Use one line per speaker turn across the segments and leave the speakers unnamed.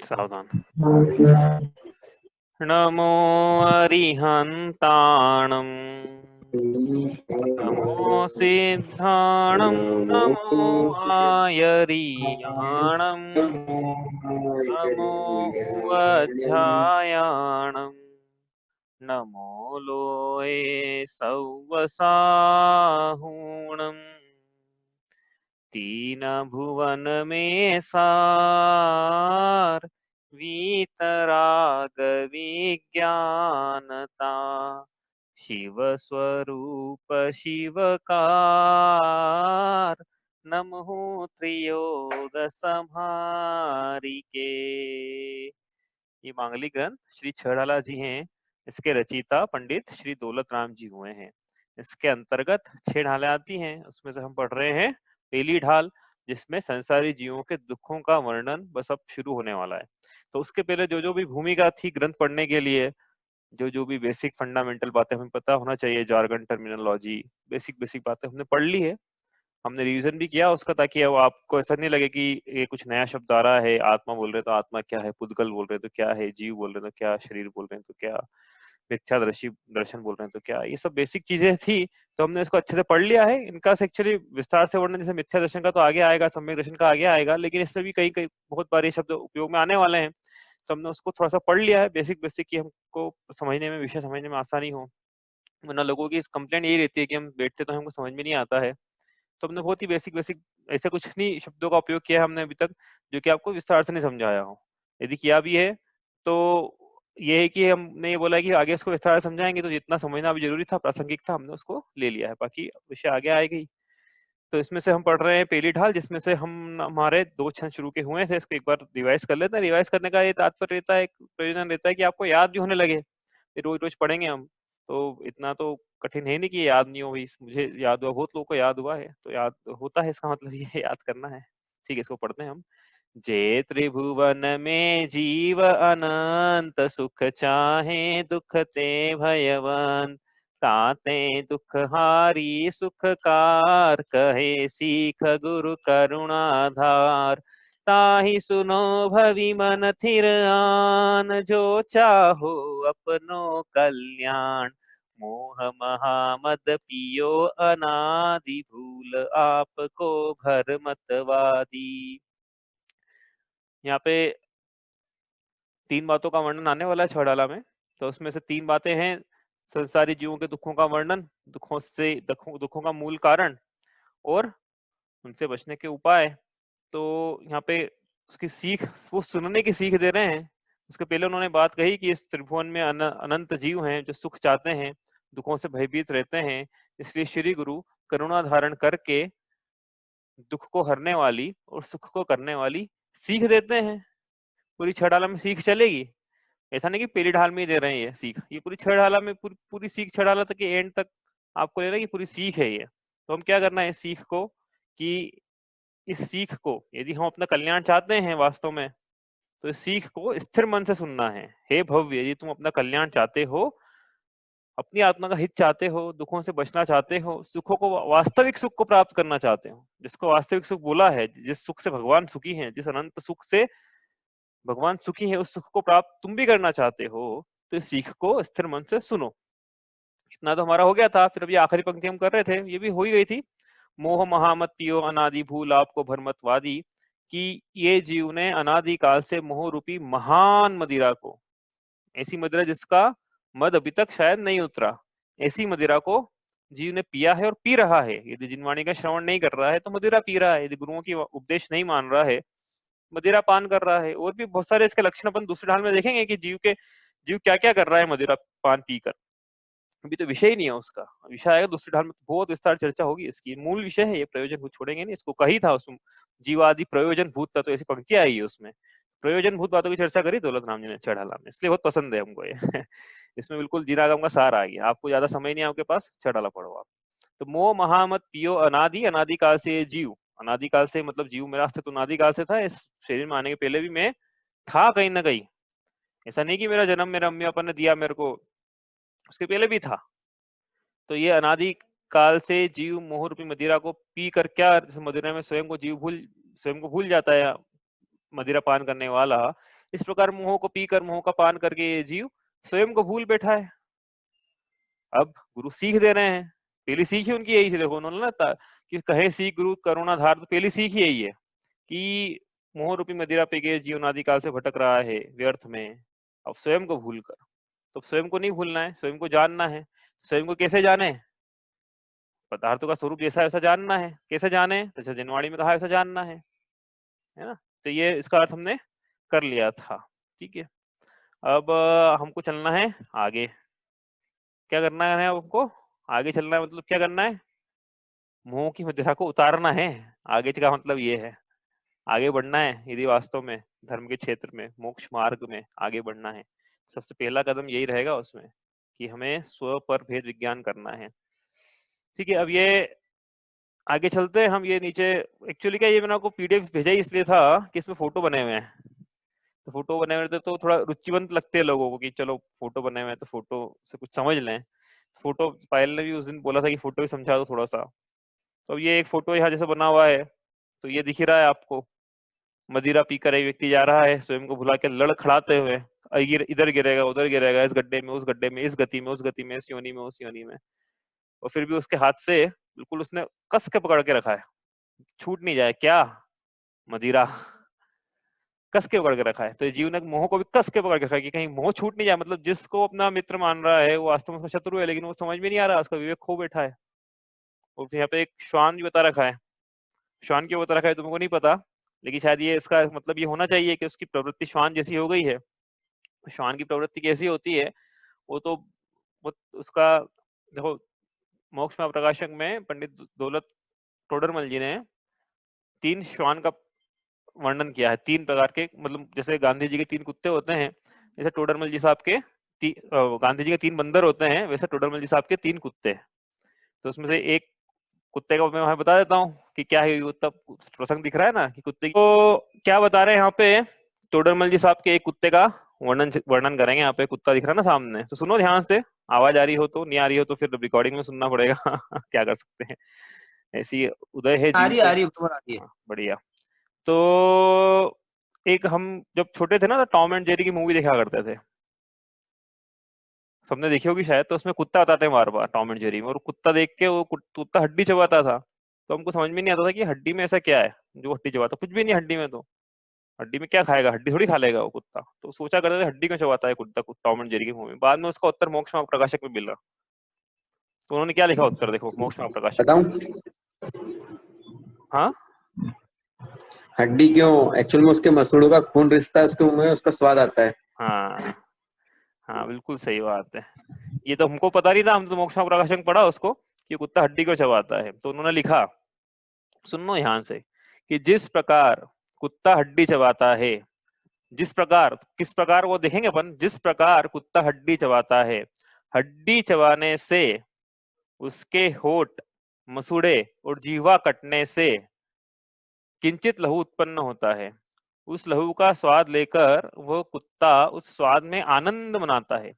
सावधान। नमो अरिहन्ताणं नमो सिद्धाणं नमो आयरीयाणं नमो उवज्झायाणं नमो लोये सव्वसाहूणम् तीन भुवन में सार वीतराग विज्ञानता शिव स्वरूप शिवकार नमो त्रियोग संहारिके। ये मांगलिक ग्रंथ श्री छड़ाला जी हैं। इसके रचयिता पंडित श्री दौलत राम जी हुए हैं। इसके अंतर्गत 6 ढालें आती हैं। उसमें से हम पढ़ रहे हैं पहली ढाल, जिसमें संसारी जीवों के दुखों का वर्णन बस अब शुरू होने वाला है। तो उसके पहले जो जो भी भूमिका थी ग्रंथ पढ़ने के लिए, जो जो भी बेसिक फंडामेंटल बातें हमें पता होना चाहिए, जार्गन, टर्मिनोलॉजी, बेसिक बातें हमने पढ़ ली है। हमने रिवीजन भी किया उसका, ताकि अब आपको ऐसा नहीं लगे कि ये कुछ नया शब्द आ रहा है। आत्मा बोल रहे तो आत्मा क्या है, पुद्गल बोल रहे तो क्या है, जीव बोल रहे तो क्या, शरीर बोल रहे हैं तो क्या, मिथ्यादर्शी दर्शन बोल रहे हैं तो क्या, ये सब बेसिक चीजें थी। तो हमने इसको अच्छे से पढ़ लिया है। इनका एक्चुअली विस्तार से वर्णन जैसे मिथ्या दर्शन का तो आगे आएगा, सम्यक दर्शन का आगे आएगा, लेकिन इसमें भी कई कई बहुत बार ये शब्द उपयोग में आने वाले हैं। तो हमने उसको थोड़ा सा पढ़ लिया है बेसिक कि हमको समझने में, विषय समझने में आसानी हो। वरना लोगों की कंप्लेंट यही रहती है कि हम बैठते तो हमको समझ में नहीं आता है। तो हमने बहुत ही बेसिक ऐसे कुछ नहीं शब्दों का उपयोग किया है हमने अभी तक, जो कि आपको विस्तार से नहीं समझाया हो। यदि किया भी है तो ये है कि हमने ये बोला कि आगे इसको विस्तार से समझाएंगे, तो जितना समझना भी जरूरी था, प्रासंगिक था, हमने उसको ले लिया है। बाकी विषय आगे आएगी। तो इसमें से हम पढ़ रहे हैं पहली ढाल, जिसमें से हम हमारे 2 छंद शुरू के हुए थे। इसको एक बार रिवाइज कर लेते हैं। रिवाइज करने का ये तात्पर्य रहता है, एक प्रयोजन रहता है कि आपको याद भी होने लगे। रोज रोज पढ़ेंगे हम तो इतना तो कठिन है नहीं कि याद नहीं हो। मुझे याद हुआ, बहुत लोगों को याद हुआ है, तो याद होता है, इसका मतलब ये याद करना है। ठीक है, इसको पढ़ते हैं हम। जे त्रिभुवन में जीव अनंत सुख चाहे दुख ते भयवंत ताते दुख हारी सुखकार कहे सीख गुरु करुणाधार ताहि सुनो भवि मन थिर आन जो चाहो अपनो कल्याण मोह महामद पियो अनादि भूल आपको भर मतवादी। यहाँ पे 3 बातों का वर्णन आने वाला है छड़ाला में। तो उसमें से 3 बातें हैं संसारी जीवों के दुखों का वर्णन, दुखों का मूल कारण और उनसे बचने के उपाय। तो यहाँ पे उसकी सीख, वो सुनने की सीख दे रहे हैं। उसके पहले उन्होंने बात कही कि इस त्रिभुवन में अनंत जीव हैं जो सुख चाहते हैं, दुखों से भयभीत रहते हैं। इसलिए श्री गुरु करुणा धारण करके दुख को हरने वाली और सुख को करने वाली सीख देते हैं। पूरी 6 ढाला में सीख चलेगी, ऐसा नहीं कि पहली ढाल में ही दे रहे हैं ये सीख। ये पूरी 6 ढाला में पूरी सीख 6 ढाला तक के एंड तक आपको लेना, कि पूरी सीख है ये। तो हम क्या करना है इस सीख को, कि इस सीख को यदि हम अपना कल्याण चाहते हैं वास्तव में, तो इस सीख को स्थिर मन से सुनना है। हे भव्य, यदि तुम अपना कल्याण चाहते हो, अपनी आत्मा का हित चाहते हो, दुखों से बचना चाहते हो, सुखों को, वास्तविक सुख को प्राप्त करना चाहते हो, जिसको वास्तविक सुख बोला है, जिस सुख से भगवान सुखी हैं, जिस अनंत सुख से भगवान सुखी है, उस सुख को प्राप्त तुम भी करना चाहते हो, तो इस सीख को स्थिर मन से सुनो। इतना तो हमारा हो गया था। फिर अभी आखिरी पंक्ति हम कर रहे थे, ये भी हो ही गई थी। मोह महामत पियो अनादि भूल आपको भरमतवादी, कि ये जीव ने अनादि काल से मोह रूपी महान मदिरा को, ऐसी मदिरा जिसका मद अभी तक शायद नहीं उतरा, ऐसी मदिरा को जीव ने पिया है और पी रहा है। यदि जिनवाणी का श्रवण नहीं कर रहा है तो मदिरा पी रहा है। यदि गुरुओं की उपदेश नहीं मान रहा है, मदिरा पान कर रहा है। और भी बहुत सारे इसके लक्षण अपन दूसरे ढाल में देखेंगे कि जीव क्या क्या कर रहा है मदिरा पान पीकर। अभी तो विषय ही नहीं है उसका, विषय आएगा दूसरी ढाल में, बहुत विस्तार चर्चा होगी इसकी। मूल विषय है ये, प्रयोजन भूत छोड़ेंगे नहीं इसको। कही था उसमें जीवादि प्रयोजन भूत था, तो ऐसी पंक्ति आई है उसमें, प्रयोजन भूत बातों की चर्चा करी दौलत राम जी ने चढ़ाला में, इसलिए बहुत पसंद है हमको ये। इसमें बिल्कुल जीरागम का सार आ गया। आपको ज्यादा समय नहीं है आपके पास, चढ़ाला पढ़ो आप। तो मोह महामत पियो अनादि, अनादि काल से ये जीव, अनादि काल से मतलब जीव मेरा अस्तित्व अनादि काल से था। इस शरीर में आने के पहले भी मैं था कहीं ना कहीं। ऐसा नहीं कि मेरा जन्म मेरा अम्मी पापा ने दिया मेरे को, उसके पहले भी था। तो ये अनादि काल से जीव मोह रूपी मदिरा को पी कर क्या, मदिरा में स्वयं को भूल जाता है मदिरा पान करने वाला, इस प्रकार मोह को पीकर मोह का पान करके ये जीव स्वयं को भूल बैठा है। अब गुरु सीख दे रहे हैं, पहली सीख ही उनकी यही थी, देखो उन्होंने ना कि कहे सीख गुरु करुणाधार, तो पहली सीख ही यही है कि मोह रूपी मदिरा पे के जीवन आदि काल से भटक रहा है व्यर्थ में, अब स्वयं को भूल कर। तो स्वयं को नहीं भूलना है, स्वयं को जानना है। स्वयं को कैसे जाने? पदार्थों का स्वरूप जैसा है वैसा जानना है। कैसे जाने? तो जैसे जनवाणी में कहा वैसा जानना है ना। तो ये इसका अर्थ हमने कर लिया था। ठीक है, अब हमको चलना है आगे। क्या करना है हमको? आगे चलना है, मतलब क्या करना है? मोह की मदिरा को उतारना है। आगे का मतलब ये है, आगे बढ़ना है यदि वास्तव में धर्म के क्षेत्र में, मोक्ष मार्ग में आगे बढ़ना है। सबसे पहला कदम यही रहेगा उसमें कि हमें स्व पर भेद विज्ञान करना है। ठीक है, अब ये आगे चलते हैं हम। ये नीचे एक्चुअली क्या, ये मैंने आपको पीडीएफ भेजा ही इसलिए था कि इसमें फोटो बने हुए हैं। तो फोटो बने हुए थे तो थोड़ा रुचिवंत लगते हैं लोगों को कि चलो फोटो बने हुए हैं तो फोटो से कुछ समझ लें। फोटो पायल ने भी उस दिन बोला था कि फोटो भी समझा दो थोड़ा सा। तो ये एक फोटो यहाँ जैसे बना हुआ है, तो ये दिख ही रहा है आपको। मदिरा पीकर एक व्यक्ति जा रहा है स्वयं को भुला के लड़खड़ाते हुए, इधर गिरेगा उधर गिरेगा, इस गड्ढे में उस गड्ढे में, इस गति में उस गति में, इस योनि में उस योनि में, और फिर भी उसके हाथ से बिल्कुल उसने कस के पकड़ के रखा है, छूट नहीं जाए। क्या? मदिरा कस के पकड़ के रखा है। तो जीव ने मोह को भी कस के पकड़ के रखा है कि कहीं मोह छूट नहीं जाए। मतलब जिसको अपना मित्र मान रहा है वो वास्तव में उसका शत्रु है, लेकिन वो समझ में नहीं आ रहा, उसका विवेक खो बैठा है। और यहाँ पे एक श्वान भी बता रखा है। श्वान क्यों बता रखा है तुमको नहीं पता, लेकिन शायद ये इसका मतलब ये होना चाहिए कि उसकी प्रवृत्ति श्वान जैसी हो गई है। श्वान की प्रवृत्ति कैसी होती है? वो तो वो उसका, देखो मोक्ष में प्रकाशक में पंडित दौलत टोडरमल जी ने 3 श्वान का वर्णन किया है। 3 प्रकार के, मतलब जैसे गांधी जी के 3 कुत्ते होते हैं, जैसे टोडरमल जी साहब के गांधी जी के 3 बंदर होते हैं, वैसे टोडरमल जी साहब के 3 कुत्ते। तो उसमें से एक कुत्ते का मैं वहां बता देता हूँ कि क्या है। तब प्रसंग दिख रहा है ना कि कुत्ते को क्या बता रहे हैं यहाँ पे। टोडरमल जी साहब के एक कुत्ते का वर्णन करेंगे। यहाँ पे कुत्ता दिख रहा है ना सामने, तो सुनो ध्यान से। आवाज आ रही हो तो, नहीं आ रही हो तो फिर रिकॉर्डिंग में सुनना पड़ेगा। क्या कर सकते हैं, ऐसी उदय है जीव
आ रही है।
हाँ, बढ़िया। तो एक हम जब छोटे थे ना तो टॉम एंड जेरी की मूवी देखा करते थे, सबने देखी होगी शायद। तो उसमें कुत्ता बताते हैं बार बार टॉम एंड जेरी में, और कुत्ता देख के वो कुत्ता हड्डी चबाता था। तो हमको समझ में नहीं आता था कि हड्डी में ऐसा क्या है जो हड्डी चबाता, कुछ भी नहीं हड्डी में। तो हड्डी में क्या खाएगा, हड्डी थोड़ी खा लेगा वो कुत्ता। तो सोचा करते थे हड्डी क्यों चबाता है कुत्ता टॉम एंड जेरी की मूवी में। बाद में उसका उत्तर मोक्ष प्रकाशक में मिला। तो उन्होंने क्या लिखा उत्तर, देखो मोक्ष प्रकाशक में। हाँ,
हड्डी क्यों? एक्चुअल में उसके मसूड़ों का खून रिश्ता है उसके मुंह में, उसका स्वाद आता है।
हाँ, हाँ, बिल्कुल सही बात है। ये तो हमको पता नहीं था, हम तो मोक्ष प्रकाशक पढ़ा उसको कि कुत्ता हड्डी क्यों चबाता है। तो उन्होंने लिखा, सुनो ध्यान से, कि जिस प्रकार कुत्ता हड्डी चबाता है, जिस प्रकार, किस प्रकार वो देखेंगे अपन, जिस प्रकार कुत्ता हड्डी चबाता है, हड्डी चबाने से उसके होठ, मसूड़े और जीवा कटने से किंचित लहू उत्पन्न होता है। उस लहू का स्वाद लेकर वह कुत्ता उस स्वाद में आनंद मनाता है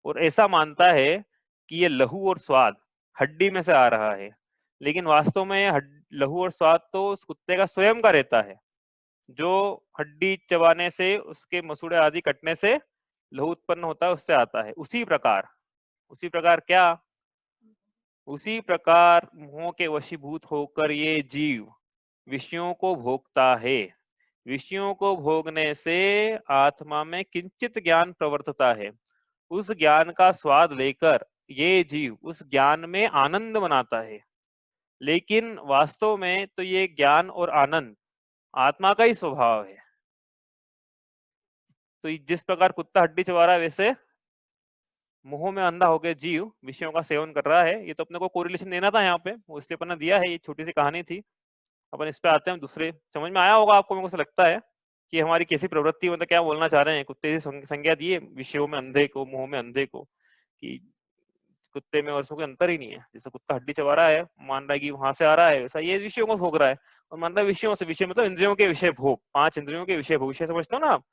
और ऐसा मानता है कि ये लहू और स्वाद हड्डी में से आ रहा है। लेकिन वास्तव में लहू और स्वाद तो उस कुत्ते का स्वयं का रहता है, जो हड्डी चबाने से, उसके मसूड़े आदि कटने से लहू उत्पन्न होता है, उससे आता है। उसी प्रकार क्या? उसी प्रकार मोह के वशीभूत होकर ये जीव विषयों को भोगता है। विषयों को भोगने से आत्मा में किंचित ज्ञान प्रवर्तता है। उस ज्ञान का स्वाद लेकर ये जीव उस ज्ञान में आनंद मनाता है। लेकिन वास्तव में तो ये ज्ञान और आनंद आत्मा का ही स्वभाव है। तो जिस प्रकार कुत्ता हड्डी चबा रहा है, वैसे मोह में अंधा होकर जीव विषयों का सेवन कर रहा है। ये तो अपने को कोरिलेशन देना था यहाँ पे, वो इसलिए अपना दिया है। ये छोटी सी कहानी थी। अपन इस पे आते हैं दूसरे। समझ में आया होगा आपको, मेरे को लगता है कि हमारी कैसी प्रवृत्ति, मतलब क्या बोलना चाह रहे हैं। कुत्ते की संज्ञा दी है विषयों में अंधे को, मोह में अंधे को, कि कुत्ते में और उसमें कोई अंतर ही नहीं है। जैसे कुत्ता हड्डी चबा रहा है, मान रहा है कि वहां से आ रहा है, वैसा ये विषयों को भोग रहा है और मान रहा है विषयों से। विषय मतलब इंद्रियों के विषय भोग, 5 इंद्रियों के विषय भोग। विषय समझते हो ना आप?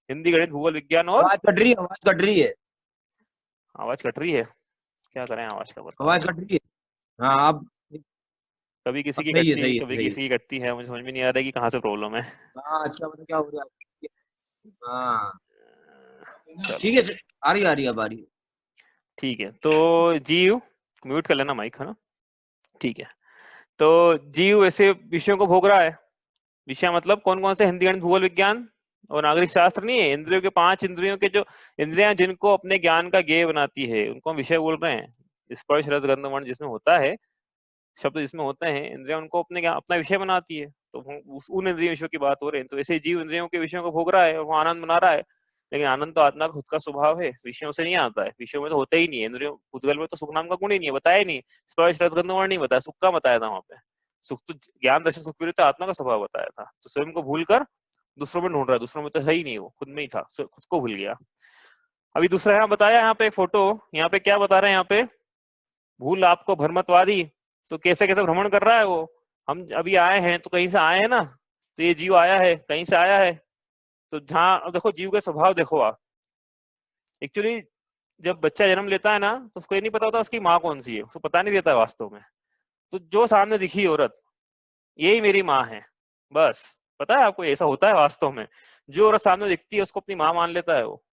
हिंदी, गणित, भूगोल, विज्ञान और
आवाज कट रही है, आवाज कट रही है।
आवाज कट रही है, क्या करें आवाज का, बताओ।
आवाज कट रही है।
हाँ अब
कभी किसी की
सही है,
कटती,
सही है,
कभी
सही है।
किसी की कटती है, मुझे समझ में नहीं आ रहा है कि कहाँ से प्रॉब्लम है।
हाँ अच्छा, मतलब क्या हो रहा है? हाँ
चलो
ठीक है, आ रही आ रही है।
ठीक है, तो जीयू म्यूट कर लेना माइक, है ना? ठीक है, तो जीयू ऐसे विषयों को भोग रहा है। विषय मतलब कौन कौन से? हिंदी, गणित, भूगोल, विज्ञान और नागरिक शास्त्र नहीं है। इंद्रियों के 5 इंद्रियों के जो इंद्रियां जिनको अपने ज्ञान का ज्ञेय बनाती है, उनको हम विषय बोल रहे हैं। स्पर्श, रस, गंध, वर्ण जिसमें होता है, शब्द जिसमें होते हैं, इंद्रियां उनको अपने अपना विषय बनाती है। तो उन इंद्रिय विषयों की बात हो रही है। तो ऐसे जीव इंद्रियों के विषयों को भोग रहा है, वो आनंद मना रहा है। लेकिन आनंद तो आत्मा का खुद का स्वभाव है, विषयों से नहीं आता है। विषयों में तो होता ही नहीं है। इंद्रियों भूतगल में तो सुख नाम का गुण ही नहीं है, बताया ही नहीं। स्पर्श, रस, गंध, वर्ण नहीं बताया, सुख का बताया था वहां पे। सुख तो ज्ञान दर्शन सुख विरुद्ध आत्मा का स्वभाव बताया था। तो स्वयं को भूल कर दूसरों में ढूंढ रहा है। दूसरों में तो है ही नहीं, वो खुद में ही था, खुद को भूल गया। अभी दूसरा यहाँ बताया, यहाँ पे एक फोटो, यहाँ पे क्या बता रहे हैं? यहाँ पे भूल आपको भ्रमत्वादी। तो कैसे कैसे भ्रमण कर रहा है वो। हम अभी आए हैं तो कहीं से आए हैं ना, तो ये जीव आया है, कहीं से आया है। तो जहाँ अब देखो जीव का स्वभाव देखो आप। एक्चुअली जब बच्चा जन्म लेता है ना, तो उसको ये नहीं पता होता उसकी माँ कौन सी है, उसको पता नहीं देता है वास्तव में। तो जो सामने दिखी औरत, यही मेरी माँ है, बस। पता है आपको, ऐसा होता है वास्तव में। जो औरत सामने दिखती है उसको अपनी माँ मान लेता है वो।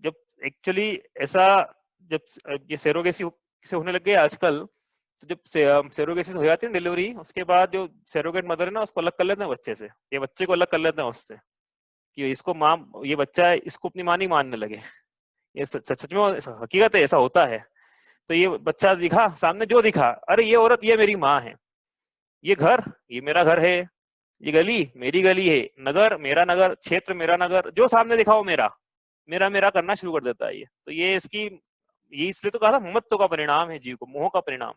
जब एक्चुअली ऐसा, जब ये सेरोगेसी से होने लग गया आजकल, तो जब सेरोगेसिस हो जाती है डिलीवरी, उसके बाद जो सेरोगेट मदर है ना, उसको अलग कर लेते हैं बच्चे से। ये बच्चे को अलग कर लेते हैं उससे, कि इसको माँ, ये बच्चा है, इसको अपनी माँ नहीं मानने लगे। ये सच सच में हकीकत है, ऐसा होता है। तो ये बच्चा दिखा सामने, जो दिखा, अरे ये औरत ये मेरी माँ है, ये घर ये मेरा घर है, ये गली मेरी गली है, नगर मेरा नगर, क्षेत्र मेरा नगर, जो सामने दिखा वो मेरा मेरा मेरा करना शुरू कर देता है ये। तो ये इसकी, ये इसलिए तो कहा था ममत्व का परिणाम है जीव को, मोह का परिणाम,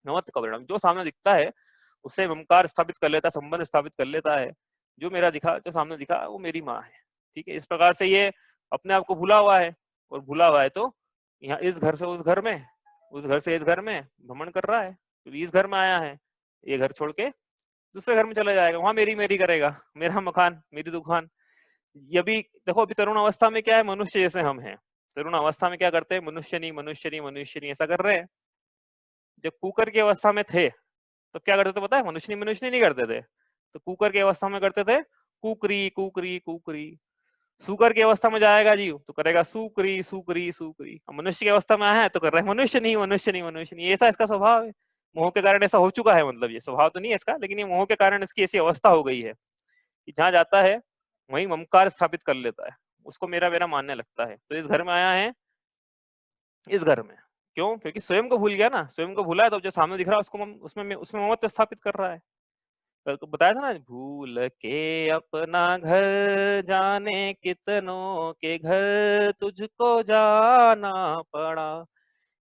ममत्व का परिणाम। जो सामने दिखता है उससे ममकार स्थापित कर लेता है, संबंध स्थापित कर लेता है। जो मेरा दिखा, जो सामने दिखा, वो मेरी माँ है। ठीक है, इस प्रकार से ये अपने आप को भूला हुआ है। और भूला हुआ है तो यहाँ इस घर से उस घर में, उस घर से इस घर में भ्रमण कर रहा है। तो इस घर में आया है, ये घर छोड़ के दूसरे घर में चला जाएगा, वहां मेरी मेरी करेगा, मेरा मकान मेरी दुकान। ये भी देखो, अभी तरुण अवस्था में क्या है, मनुष्य जैसे हम हैं। तरुण अवस्था में क्या करते हैं? मनुष्य नहीं मनुष्य नहीं मनुष्य नहीं, ऐसा कर रहे हैं। जब कुकर की अवस्था में थे तो क्या करते थे पता है? मनुष्य नहीं करते थे। तो कुकर की अवस्था में करते थे कुकरी कुकरी कुकरी। सुकर की अवस्था में जाएगा जीव तो करेगा सुकरी सुकरी सुकरी। अब मनुष्य की अवस्था में आया है तो कर रहा है मनुष्य नहीं मनुष्य नहीं मनुष्य नहीं। ऐसा इसका स्वभाव है, मोह के कारण ऐसा हो चुका है। मतलब ये स्वभाव तो नहीं है इसका, लेकिन ये मोह के कारण इसकी ऐसी अवस्था हो गई है कि जहां जाता है वहीं ममकार स्थापित कर लेता है, उसको मेरा मेरा मानने लगता है। तो इस घर में आया है, इस घर में क्यों? क्योंकि स्वयं को भूल गया ना। स्वयं को भूला है तो जो सामने दिख रहा है उसको उसमें उसमें ममत्व स्थापित कर रहा है। कल को बताया था ना, भूल के अपना घर जाने कितनों के घर तुझको जाना पड़ा।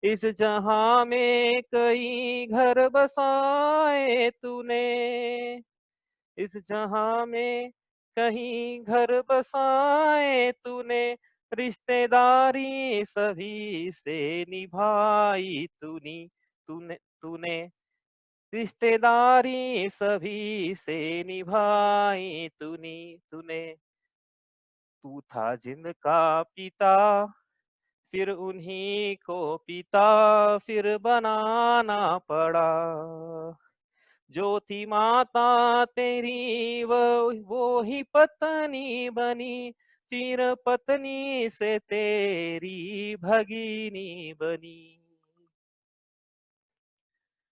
इस जहां में कई घर बसाए तूने, इस जहां में कहीं घर बसाए तूने, रिश्तेदारी सभी से निभाई तूने, तूने तूने रिश्तेदारी सभी से निभाई तूने तूने। तू था जिनका पिता, फिर उन्हीं को पिता फिर बनाना पड़ा। जो थी माता तेरी वो ही पत्नी बनी, फिर पत्नी से तेरी भगिनी बनी।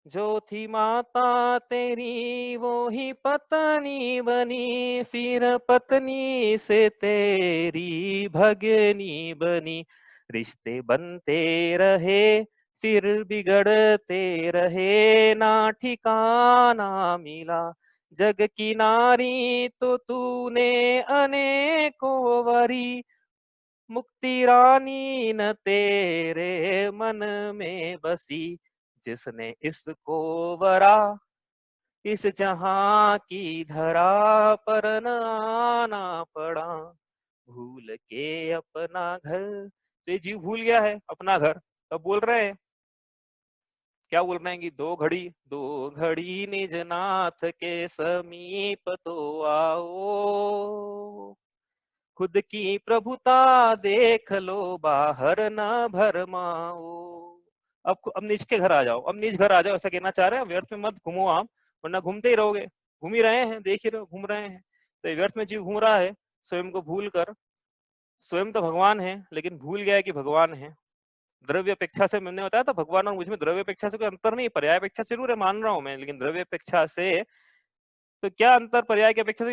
जो थी माता तेरी वो ही पत्नी बनी, फिर पत्नी से तेरी भगनी बनी। रिश्ते बनते रहे फिर बिगड़ते रहे, ना ठिकाना मिला जग की नारी तो तूने अनेकों वरी। मुक्ति रानी न तेरे मन में बसी, जिसने इसको वरा इस जहां की धरा पर न आना पड़ा। भूल के अपना घर, तो ये जीव भूल गया है अपना घर। तब बोल रहे हैं, क्या बोल रहे हैं कि दो घड़ी निज नाथ के समीप तो आओ, खुद की प्रभुता देख लो बाहर न भरमाओ। अब नीच के घर आ जाओ, अब नीच घर आ जाओ, ऐसा कहना चाह रहे हैं। व्यर्थ में मत घूमो आप, वरना घूमते ही रहोगे। घूम ही रहे हैं, देख ही रहे हो, घूम रहे हैं। तो व्यर्थ में जीव घूम रहा है स्वयं को भूल कर। स्वयं तो भगवान है, लेकिन भूल गया है कि भगवान है। द्रव्य अपेक्षा से, मैंने बताया था भगवान और मुझ में द्रव्य अपेक्षा से कोई अंतर नहीं, पर्याय अपेक्षा से जरूर है, मान रहा हूं मैं, लेकिन द्रव्य अपेक्षा से तो क्या अंतर पर्याय की अपेक्षा से?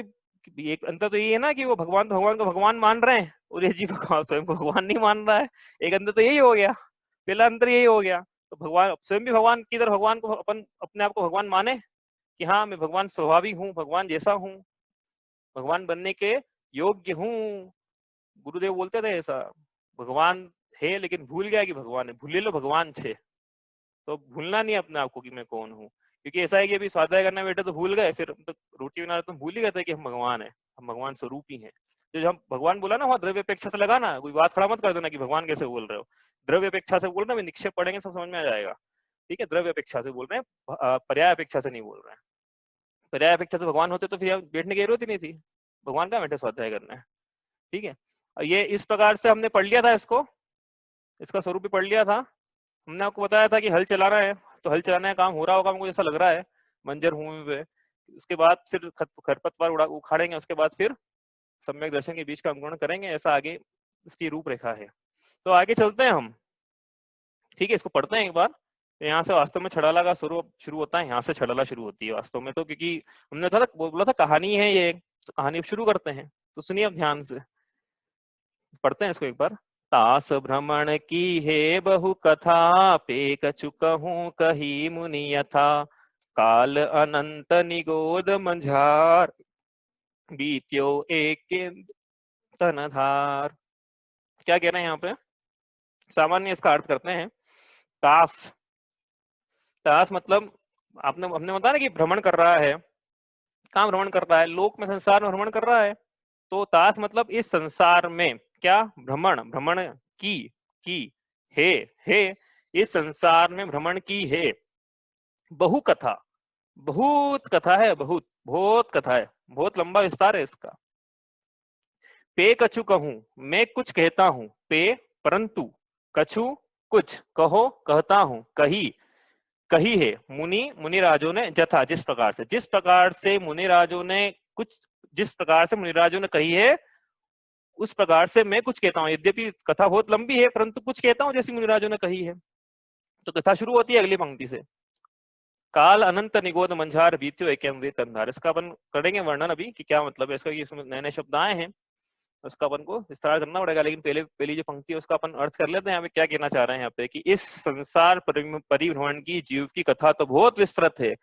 एक अंतर तो ये है ना कि वो भगवान को भगवान मान रहे हैं और ये जीव स्वयं को भगवान नहीं मान रहा है। एक अंतर तो यही हो गया, पहला अंतर यही हो गया। तो भगवान स्वयं भी भगवान की तरह भगवान को अपन अपने आप को भगवान माने कि हाँ मैं भगवान स्वभावी हूँ, भगवान जैसा हूँ, भगवान बनने के योग्य हूँ। गुरुदेव बोलते थे ऐसा, भगवान है लेकिन भूल गया कि भगवान है, भूले लो भगवान छे। तो भूलना नहीं अपने आप को कि मैं कौन हूँ, क्योंकि ऐसा है कि अभी स्वाध्याय करने बैठे तो भूल गए, फिर तो रोटी बना तो भूल ही गए थे कि हम भगवान है, हम भगवान स्वरूप ही हैं। तो जब हम भगवान बोला ना, वहाँ द्रव्य अपेक्षा से लगा ना, कोई बात खड़ा मत कर देना कि भगवान कैसे बोल रहे हो। द्रव्य अपेक्षा से बोल रहे हैं, निक्षेप पढ़ेंगे सब समझ में आ जाएगा। ठीक है, द्रव्य अपेक्षा से बोल रहे हैं, पर्याय अपेक्षा से नहीं बोल रहे हैं। पर्याय अपेक्षा से भगवान होते तो फिर बैठने की जरूरत ही नहीं थी, भगवान का बैठे स्वाध्याय करना है। ठीक है, ये इस प्रकार से हमने पढ़ लिया था इसको, इसका स्वरूप भी पढ़ लिया था। हमने आपको बताया था कि हल चलाना है, तो हल चलाने का काम हो रहा होगा हमको जैसा लग रहा है बंजर भूमि पे। उसके बाद फिर खरपतवार उखाड़ेंगे, उसके बाद फिर सम्यक दर्शन के बीच का अंकुरण करेंगे, ऐसा आगे इसकी रूपरेखा है। तो आगे चलते हैं हम। ठीक है, इसको पढ़ते हैं एक बार। यहाँ से वास्तव में छड़ाला का स्वरूप शुरू होता है, यहाँ से छड़ाला शुरू होती है वास्तव में। तो क्योंकि हमने था बोला था कहानी है ये, तो कहानी अब शुरू करते हैं, तो सुनिए अब ध्यान से, पढ़ते हैं इसको एक बार। तास भ्रमण की हे बहु कथा, पे कछु कहूं कही मुनि यथा, काल अनंत निगोद मंझार, बीत्यो एक तनधार। क्या कह रहे हैं यहाँ पे? सामान्य इसका अर्थ करते हैं। तास, तास मतलब आपने हमने बताया ना कि भ्रमण कर रहा है, कहाँ भ्रमण कर रहा है? लोक में, संसार में भ्रमण कर रहा है। तो तास मतलब इस संसार में क्या भ्रमण, भ्रमण की है इस संसार में भ्रमण की है। बहु कथा, बहुत कथा है, बहुत कथा है, बहुत लंबा विस्तार है इसका। पे कछु कहूं, मैं कुछ कहता हूं, पे परंतु, कछु कुछ, कहो कहता हूं, कही है मुनि राजों ने, जथा जिस प्रकार से मुनि राजों ने कुछ, जिस प्रकार से मुनि राजों ने कही है उस प्रकार से मैं कुछ कहता हूँ। यद्यपि कथा बहुत लंबी है परंतु कुछ कहता हूँ जैसी मुनिराजों ने कही है। तो कथा शुरू होती है अगली पंक्ति से, काल अनंत निगोद मंझार बीत्यो एकेन्द्रित अंधार। इसका अपन करेंगे वर्णन अभी कि क्या मतलब है इसका, कि इसमें नए नए शब्द आए हैं, उसका अपन को विस्तार करना पड़ेगा। लेकिन पहली जो पंक्ति है उसका अपन अर्थ कर लेते हैं। यहाँ पे क्या कहना चाह रहे हैं यहाँ पे, कि इस संसार परिभ्रमण की जीव की कथा तो बहुत विस्तृत है,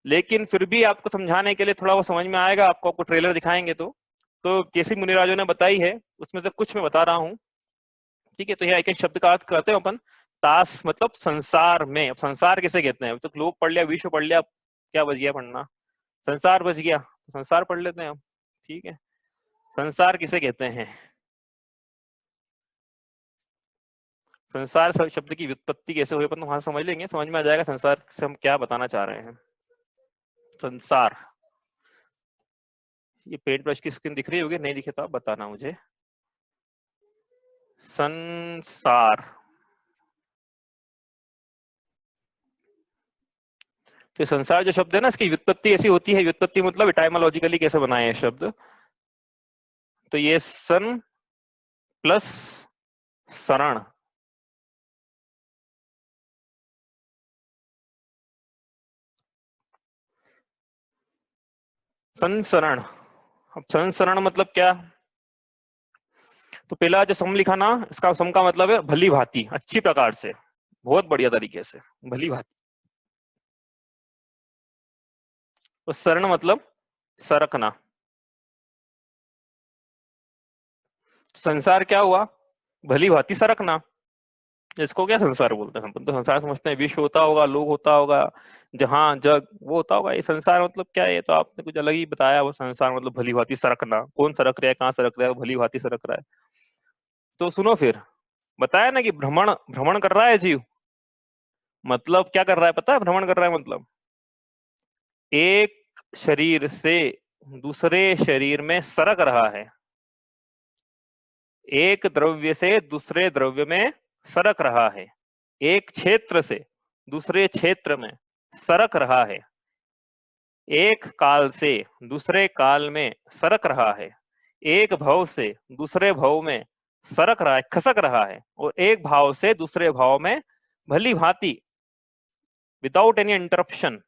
लेकिन फिर भी आपको समझाने के लिए थोड़ा वो समझ में आएगा आपको ट्रेलर दिखाएंगे तो कैसी मुनिराजों ने बताई है उसमें से कुछ मैं बता रहा हूँ। ठीक है, तो यहाँ एक एक शब्द का अर्थ करते हैं अपन। तास मतलब संसार में। अब संसार किसे कहते हैं? तो लोग पढ़ लिया, विश्व पढ़ लिया, क्या बच गया पढ़ना? संसार बच गया, तो संसार पढ़ लेते हैं हम। ठीक है, संसार किसे कहते हैं? संसार शब्द की व्युत्पत्ति कैसे हुई अपन वहां समझ लेंगे, समझ में आ जाएगा संसार से हम क्या बताना चाह रहे हैं। संसार, ये पेंट ब्रश की स्क्रीन दिख रही होगी, नहीं दिखे तो आप बताना मुझे। संसार, तो संसार जो शब्द है ना, इसकी व्युत्पत्ति ऐसी होती है, व्युत्पत्ति मतलब इटाइमोलॉजिकली कैसे बनाए हैं शब्द। तो ये सन प्लस शरण, संसरण। अब संसरण मतलब क्या? तो पहला जो सम लिखा ना, इसका सम का मतलब है भली भांति, अच्छी प्रकार से, बहुत बढ़िया तरीके से, भली भांति। और शरण मतलब सरकना। संसार क्या हुआ? भली भांति सरकना। इसको क्या संसार बोलते हैं? हम तो संसार समझते हैं विश्व होता होगा, लोग होता होगा, जहां जग वो होता होगा। ये संसार मतलब क्या है? ये तो आपने कुछ अलग ही बताया। वो संसार मतलब भली भांति सरकना, कौन सरक रहा है, कहाँ सरक रहा है, भली भांति सरक रहा है। तो सुनो फिर, बताया ना कि भ्रमण, भ्रमण कर रहा है जीव। मतलब क्या कर रहा है पता है? भ्रमण कर रहा है मतलब एक शरीर से दूसरे शरीर में सरक रहा है, एक द्रव्य से दूसरे द्रव्य में सरक रहा है। एक क्षेत्र से दूसरे क्षेत्र में सरक रहा है, एक काल से दूसरे काल में सरक रहा है, एक भव से दूसरे भव में सरक रहा है, खसक रहा है, और एक भाव से दूसरे भाव में भली भांति विदाउट एनी इंटरप्शन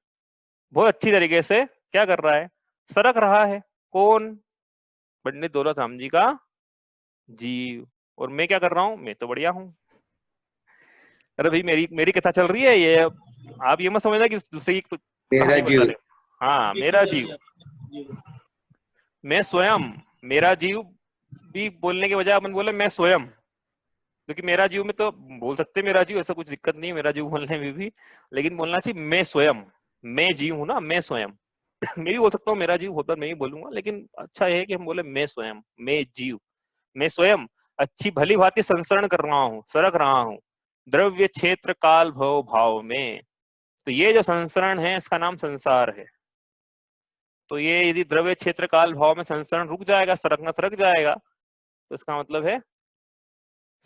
बहुत अच्छी तरीके से क्या कर रहा है, सरक रहा है। कौन? पंडित दौलत राम जी का जीव। और मैं क्या कर रहा हूं? मैं तो बढ़िया हूं। अरे भाई मेरी मेरी कथा चल रही है ये, आप ये मत समझना कि दूसरे की
मेरा
कहानी बता
जीव।
रहे हो। हाँ, मेरा जीव, मैं स्वयं, मेरा जीव भी बोलने के बजाय अपन बोले मैं स्वयं, क्योंकि मेरा जीव में तो बोल सकते मेरा जीव, ऐसा कुछ दिक्कत नहीं है मेरा जीव बोलने में भी, लेकिन बोलना चाहिए मैं स्वयं, मैं जीव हूं ना, मैं स्वयं। मैं भी बोल सकता हूँ मेरा जीव होता, मैं भी बोलूंगा, लेकिन अच्छा है कि हम बोले मैं स्वयं, मैं जीव, मैं स्वयं अच्छी भली भांति संसरण कर रहा हूँ, सरक रहा हूँ द्रव्य क्षेत्र काल भव भाव में। तो ये जो संसरण है इसका नाम संसार है। तो ये यदि द्रव्य क्षेत्र काल भाव में संसरण रुक जाएगा, सरकना सरक जाएगा, तो इसका मतलब है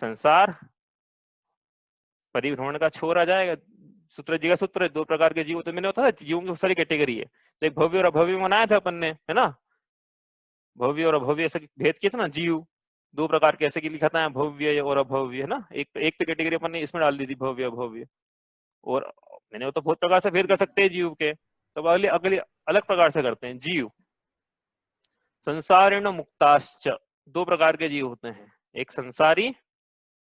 संसार परिभ्रमण का छोर आ जाएगा। सूत्र जी का सूत्र, दो प्रकार के जीव होते, मैंने बताया जीवों की बहुत सारी कैटेगरी है। तो एक भव्य और अभव्य बनाया था अपन ने, है ना, भव्य और अभव्य ऐसे भेद किए थे ना, जीव दो प्रकार के ऐसे की लिखा था, भव्य और अभव्य, है ना। एक तो कैटेगरी अपन ने इसमें डाल दी थी, भव्य अभव्य। और मैंने वो तो बहुत प्रकार से भेद कर सकते हैं जीव के, तो अगले अगले अलग प्रकार से करते हैं। जीव संसारिण मुक्ताश्च, दो प्रकार के जीव होते हैं, एक संसारी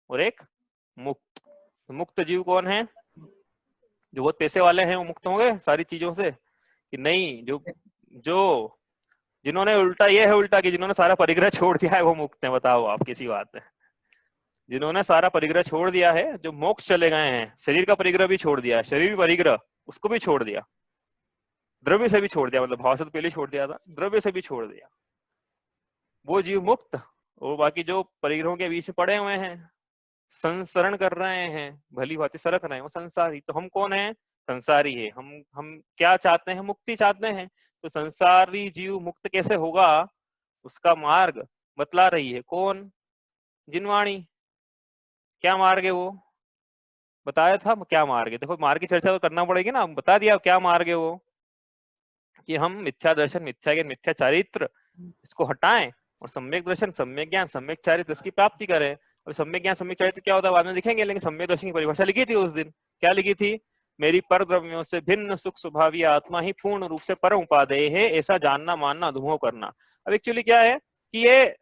और एक मुक्त। मुक्त जीव कौन है? जो बहुत पैसे वाले हैं वो मुक्त होंगे सारी चीजों से कि नहीं? जो जो जिन्होंने उल्टा, ये है उल्टा कि जिन्होंने सारा परिग्रह छोड़ दिया है वो मुक्त है। बताओ आप, किसी बात है? जिन्होंने सारा परिग्रह छोड़ दिया है, जो मोक्ष चले गए हैं, शरीर का परिग्रह भी छोड़ दिया है, शरीर भी परिग्रह उसको भी छोड़ दिया, द्रव्य से भी छोड़ दिया, मतलब भाव से तो पहले छोड़ दिया था, द्रव्य से भी छोड़ दिया, वो जीव मुक्त। और बाकी जो परिग्रहों के बीच में पड़े हुए हैं, संसरण कर रहे हैं, भली भांति सरक रहे हैं, वो संसारी। तो हम कौन है? संसारी है। हम क्या चाहते हैं? मुक्ति चाहते हैं। तो संसारी जीव मुक्त कैसे होगा, उसका मार्ग बतला रही है कौन? जिनवाणी। क्या मार्ग है वो? बताया था क्या मार्ग है। देखो मार्ग की चर्चा तो करना पड़ेगी ना, बता दिया क्या मार्ग है वो, कि हम मिथ्या दर्शन, मिथ्या ज्ञान, मिथ्या चारित्र इसको हटाएं और सम्यक दर्शन, सम्यक ज्ञान, सम्यक चारित्र इसकी प्राप्ति करें। और सम्यक ज्ञान, सम्यक चारित्र क्या होता है बाद में दिखेंगे, लेकिन सम्यक दर्शन की परिभाषा लिखी थी उस दिन। क्या लिखी थी? मेरी पर द्रव्यों से भिन्न सुख स्वभावी आत्मा ही पूर्ण रूप से परम उपादेय है, ऐसा जानना, मानना, अनुभव करना। अब एक्चुअली क्या है कि ये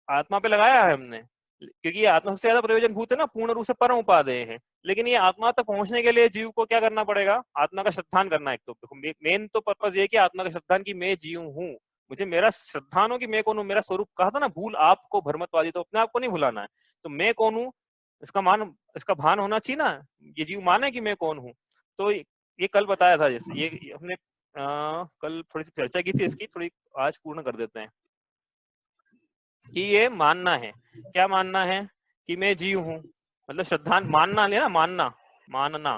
आत्मा पे लगाया है हमने, क्योंकि ये आत्मा सबसे ज्यादा प्रयोजन भूत है ना, पूर्ण रूप से परम उपादेय है। लेकिन ये आत्मा तक पहुंचने के लिए जीव को क्या करना पड़ेगा? आत्मा का श्रद्धान करना है। एक तो मेन तो पर्पज ये कि आत्मा का श्रद्धान की मैं जीव हूँ, मुझे मेरा श्रद्धान हो कि मैं कौन हूँ, मेरा स्वरूप। कहा था ना, भूल आपको भ्रमत्वादी, तो अपने आप को नहीं भुलाना है। तो मैं कौन हूँ इसका मान, इसका भान होना चाहिए ना, ये जीव माने कि मैं कौन हूँ। तो ये कल बताया था, जैसे ये हमने कल थोड़ी सी चर्चा की थी इसकी, थोड़ी आज पूर्ण कर देते हैं। कि ये मानना है, क्या मानना है? कि मैं जीव हूं, मतलब श्रद्धान मानना लेना, मानना, मानना,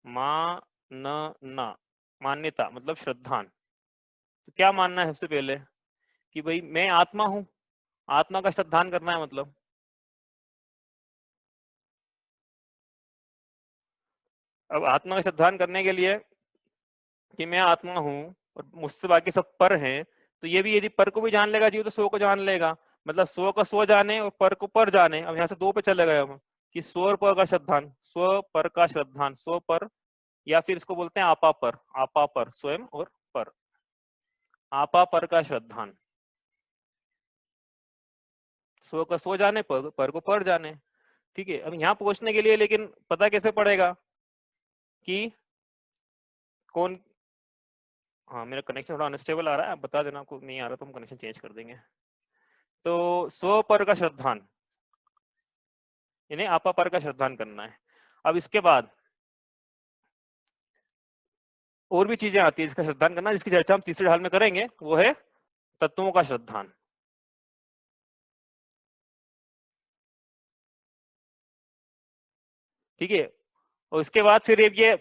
मानना, मान्यता मतलब श्रद्धान। तो क्या मानना है? सबसे पहले कि भाई मैं आत्मा हूं, आत्मा का श्रद्धान करना है। मतलब अब आत्मा का श्रद्धान करने के लिए कि मैं आत्मा हूं और मुझसे बाकी सब पर हैं, तो ये भी यदि पर को भी जान लेगा जीव तो स्व को जान लेगा। मतलब स्व का स्व जाने और पर को पर जाने। अब यहाँ से दो पे चले गए हम कि स्व और पर का श्रद्धान, स्व पर का श्रद्धान, स्व पर, या फिर इसको बोलते हैं आपा पर, आपा पर, स्वयं और पर, आपा पर का श्रद्धान। स्व का स्व जाने, पर को पर जाने। ठीक है। अब यहाँ पहुंचने के लिए लेकिन पता कैसे पड़ेगा कि कौन? हाँ, मेरा कनेक्शन थोड़ा अनस्टेबल आ रहा है, आप बता देना, आपको नहीं आ रहा तो हम कनेक्शन चेंज कर देंगे। तो स्व पर का श्रद्धान, इन्हें आपा पर का श्रद्धान करना है। अब इसके बाद और भी चीजें आती है जिसका श्रद्धान करना, जिसकी चर्चा हम तीसरे ढाल में करेंगे, वो है तत्वों का श्रद्धान। ठीक है। और उसके बाद फिर ये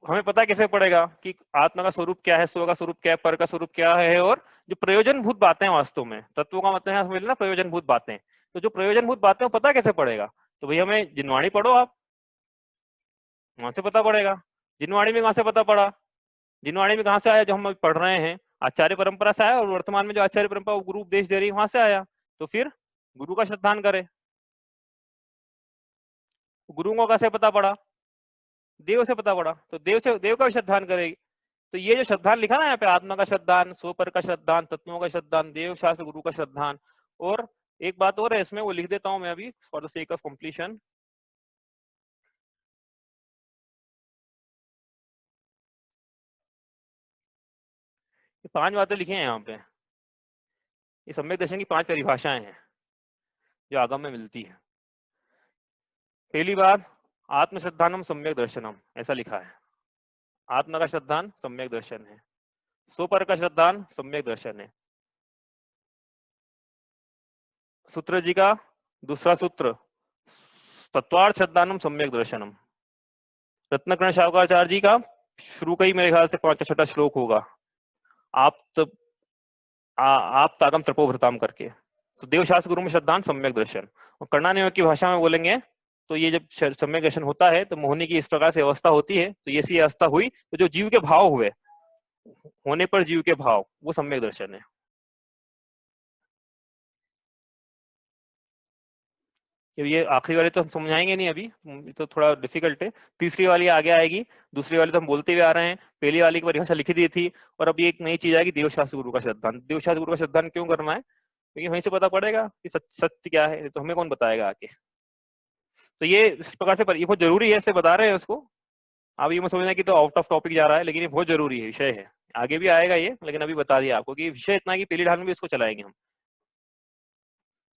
हमें पता कैसे पड़ेगा कि आत्मा का स्वरूप क्या है, स्व का स्वरूप क्या है, पर का स्वरूप क्या है, और जो प्रयोजनभूत बातें वास्तव में, तत्वों का मतलब है समझ लेना प्रयोजनभूत बातें। तो जो प्रयोजनभूत बातें पता कैसे पड़ेगा? तो भैया हमें जिनवाणी पढ़ो आप, वहां से पता पड़ेगा। जिनवाणी में कहाँ से पता पड़ा? जिनवाणी में कहाँ से आया? जो हम अभी पढ़ रहे हैं आचार्य परंपरा से आया, और वर्तमान में जो आचार्य परंपरा गुरु उपदेश दे रही है वहां से आया। तो फिर गुरु का श्रद्धान करे। गुरु को कैसे पता पड़ा? देव से पता पड़ा, तो देव का भी श्रद्धान करेगी। तो ये जो श्रद्धान लिखा ना यहाँ पे, आत्मा का श्रद्धान, स्वपर का श्रद्धान, तत्वों का श्रद्धान, देव शास्त्र गुरु का श्रद्धान। और एक बात और है इसमें, वो लिख देता हूं मैं अभी for the sake of completion. ये 5 बातें लिखी हैं यहाँ पे। ये सम्यक दर्शन की 5 परिभाषाएं हैं जो आगम में मिलती है। पहली बात, आत्म श्रद्धानम सम्यक दर्शनम, ऐसा लिखा है। आत्मा का श्रद्धान सम्यक दर्शन है, स्वपर का श्रद्धान सम्यक दर्शन है। सूत्र जी का दूसरा सूत्र, तत्वार्थ श्रद्धानम सम्यक दर्शनम। रत्नकर्ण शावकाचार्य जी का शुरू का ही मेरे ख्याल से 5-6 श्लोक होगा, आप तागम तपोभृताम करके। तो देवशास्त्र गुरु में श्रद्धान सम्यक दर्शन। और कर्णानियोग की भाषा में बोलेंगे तो ये जब सम्यक दर्शन होता है तो मोहनी की इस प्रकार से अवस्था होती है, तो ये सी अवस्था हुई तो जो जीव के भाव हुए, होने पर जीव के भाव, वो सम्यक दर्शन है। ये आखिरी वाली तो हम समझाएंगे नहीं अभी, तो थोड़ा डिफिकल्ट है। तीसरी वाली आगे आएगी, दूसरी वाली तो हम बोलते हुए आ रहे हैं। पहली वाली की परिभाषा लिखी दी थी, और अब ये एक नई चीज आएगी, देवशास्त्र गुरु का श्रद्धान। देवशास्त्र गुरु का श्रद्धान क्यों करना है? क्योंकि वहीं से पता पड़ेगा कि सत्य क्या है, तो हमें कौन बताएगा आके। तो ये इस प्रकार से ये बहुत जरूरी है, इससे बता रहे हैं उसको। अब ये मत समझना कि तो आउट ऑफ टॉपिक जा रहा है, लेकिन ये बहुत जरूरी है, विषय है, आगे भी आएगा ये, लेकिन अभी बता दिया आपको कि विषय इतना कि पहली ढाल में भी इसको चलाएंगे हम।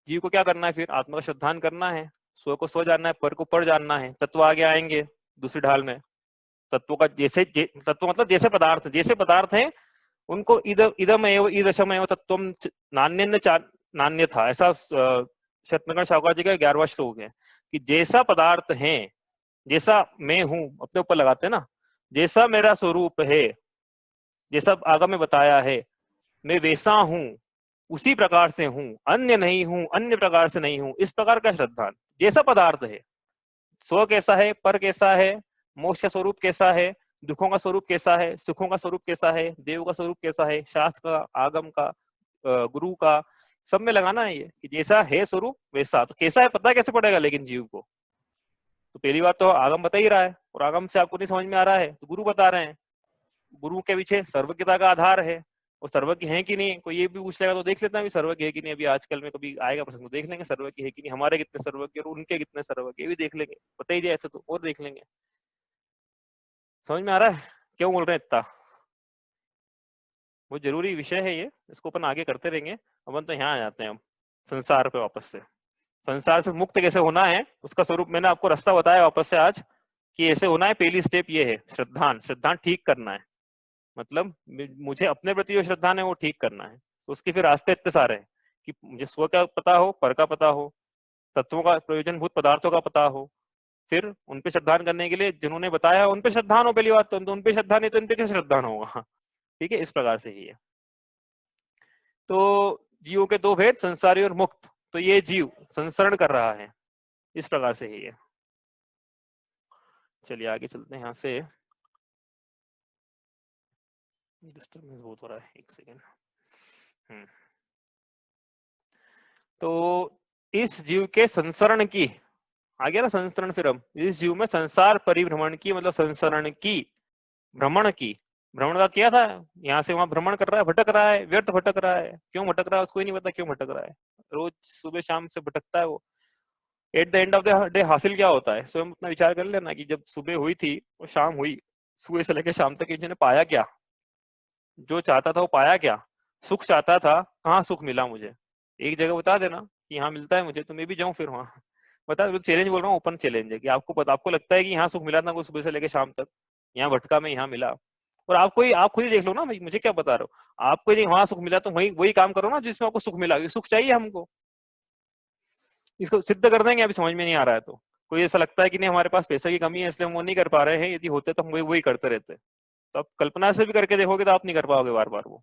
जीव को क्या करना है फिर? आत्मा का श्रद्धान करना है, स्व को स्व जानना है, पर को पर जानना है। तत्व आगे आएंगे दूसरी ढाल में। तत्वों का तत्व मतलब जैसे पदार्थ हैं उनको इदम एव ईदृशम एव तत्वम नान्य था, ऐसा रत्नकर्ण शावकार जी का 11वां श्लोक है कि जैसा पदार्थ है, जैसा मैं हूं, अपने ऊपर लगाते हैं ना, जैसा मेरा स्वरूप है, जैसा आगम में बताया है, मैं वैसा हूं, उसी प्रकार से हूं, अन्य नहीं हूं, अन्य प्रकार से नहीं हूं, इस प्रकार का श्रद्धान। जैसा पदार्थ है, स्व कैसा है, पर कैसा है, मोक्ष का स्वरूप कैसा है, दुखों का स्वरूप कैसा है, सुखों का स्वरूप कैसा है, देव का स्वरूप कैसा है, शास्त्र का, आगम का, गुरु का, सब में लगाना है ये कि जैसा है स्वरूप वैसा। तो कैसा है पता कैसे पड़ेगा लेकिन जीव को? तो पहली बात तो आगम बता ही रहा है, और आगम से आपको नहीं समझ में आ रहा है तो गुरु बता रहे हैं। गुरु के पीछे सर्वज्ञता का आधार है, वो सर्वज्ञ है कि नहीं, कोई ये भी पूछ लेगा तो देख लेते हैं अभी सर्वज्ञ है कि नहीं। अभी आजकल में कभी आएगा प्रसंग तो देख लेंगे सर्वज्ञ है कि नहीं, हमारे कितने सर्वज्ञ और उनके कितने सर्वज्ञ, ये भी देख लेंगे। पता ही दिया ऐसे तो, और देख लेंगे। समझ में आ रहा है क्यों बोल रहे हैं इतना? बहुत जरूरी विषय है ये, इसको अपन आगे करते रहेंगे। अपन तो यहाँ आ जाते हैं हम संसार पे वापस से। संसार से मुक्त कैसे होना है उसका स्वरूप मैंने आपको रास्ता बताया वापस से आज, कि ऐसे होना है। पहली स्टेप ये है श्रद्धान ठीक करना है, मतलब मुझे अपने प्रति जो श्रद्धान है वो ठीक करना है। तो उसके फिर रास्ते इतने सारे हैं कि मुझे स्व का पता हो, पर का पता हो, तत्वों का, प्रयोजनभूत पदार्थों का पता हो, फिर उन पे श्रद्धान करने के लिए जिन्होंने बताया उन पे श्रद्धान हो। पहली बात तो उन पे श्रद्धान नहीं तो इन पे कैसे श्रद्धान होगा? ठीक है, इस प्रकार से ही है। तो जीवों के 2 भेद, संसारी और मुक्त। तो ये जीव संसरण कर रहा है, इस प्रकार से ही है। चलिए आगे चलते हैं यहाँ से। डिस्टर्बेंस बहुत हो रहा है, एक सेकेंड। तो इस जीव के संसरण की, आ गया ना संसरण, फिर हम इस जीव में संसार परिभ्रमण की, मतलब संसरण की, भ्रमण की, भ्रमण का किया था, यहाँ से वहां भ्रमण कर रहा है, भटक रहा है, व्यर्थ भटक रहा है। क्यों भटक रहा है उसको ही नहीं पता क्यों भटक रहा है, रोज सुबह शाम से भटकता है वो। At the end of the day हासिल क्या होता है? स्वयं अपना विचार कर लेना कि जब सुबह हुई थी और शाम हुई, सुबह से लेकर शाम तक इन्होंने पाया क्या? जो चाहता था वो पाया क्या? सुख चाहता था, कहाँ सुख मिला मुझे? एक जगह बता देना कि यहाँ मिलता है मुझे, तो मैं भी जाऊँ फिर वहां। बता, चैलेंज बोल रहा हूँ, ओपन चैलेंज है कि आपको लगता है कि यहाँ सुख मिला था को सुबह से लेकर शाम तक, यहाँ भटका में यहाँ मिला। और आप खुद ही देख लो ना भाई, मुझे क्या बता रहे हो? आपको यदि वहां सुख मिला तो वही काम करो ना जिसमें आपको सुख मिला। सुख चाहिए हमको, इसको सिद्ध कर देंगे। अभी समझ में नहीं आ रहा है तो कोई ऐसा लगता है कि नहीं हमारे पास पैसे की कमी है इसलिए हम वो नहीं कर पा रहे हैं, यदि होते तो हम वही करते रहते। तो आप कल्पना से भी करके देखोगे तो आप नहीं कर पाओगे बार बार वो,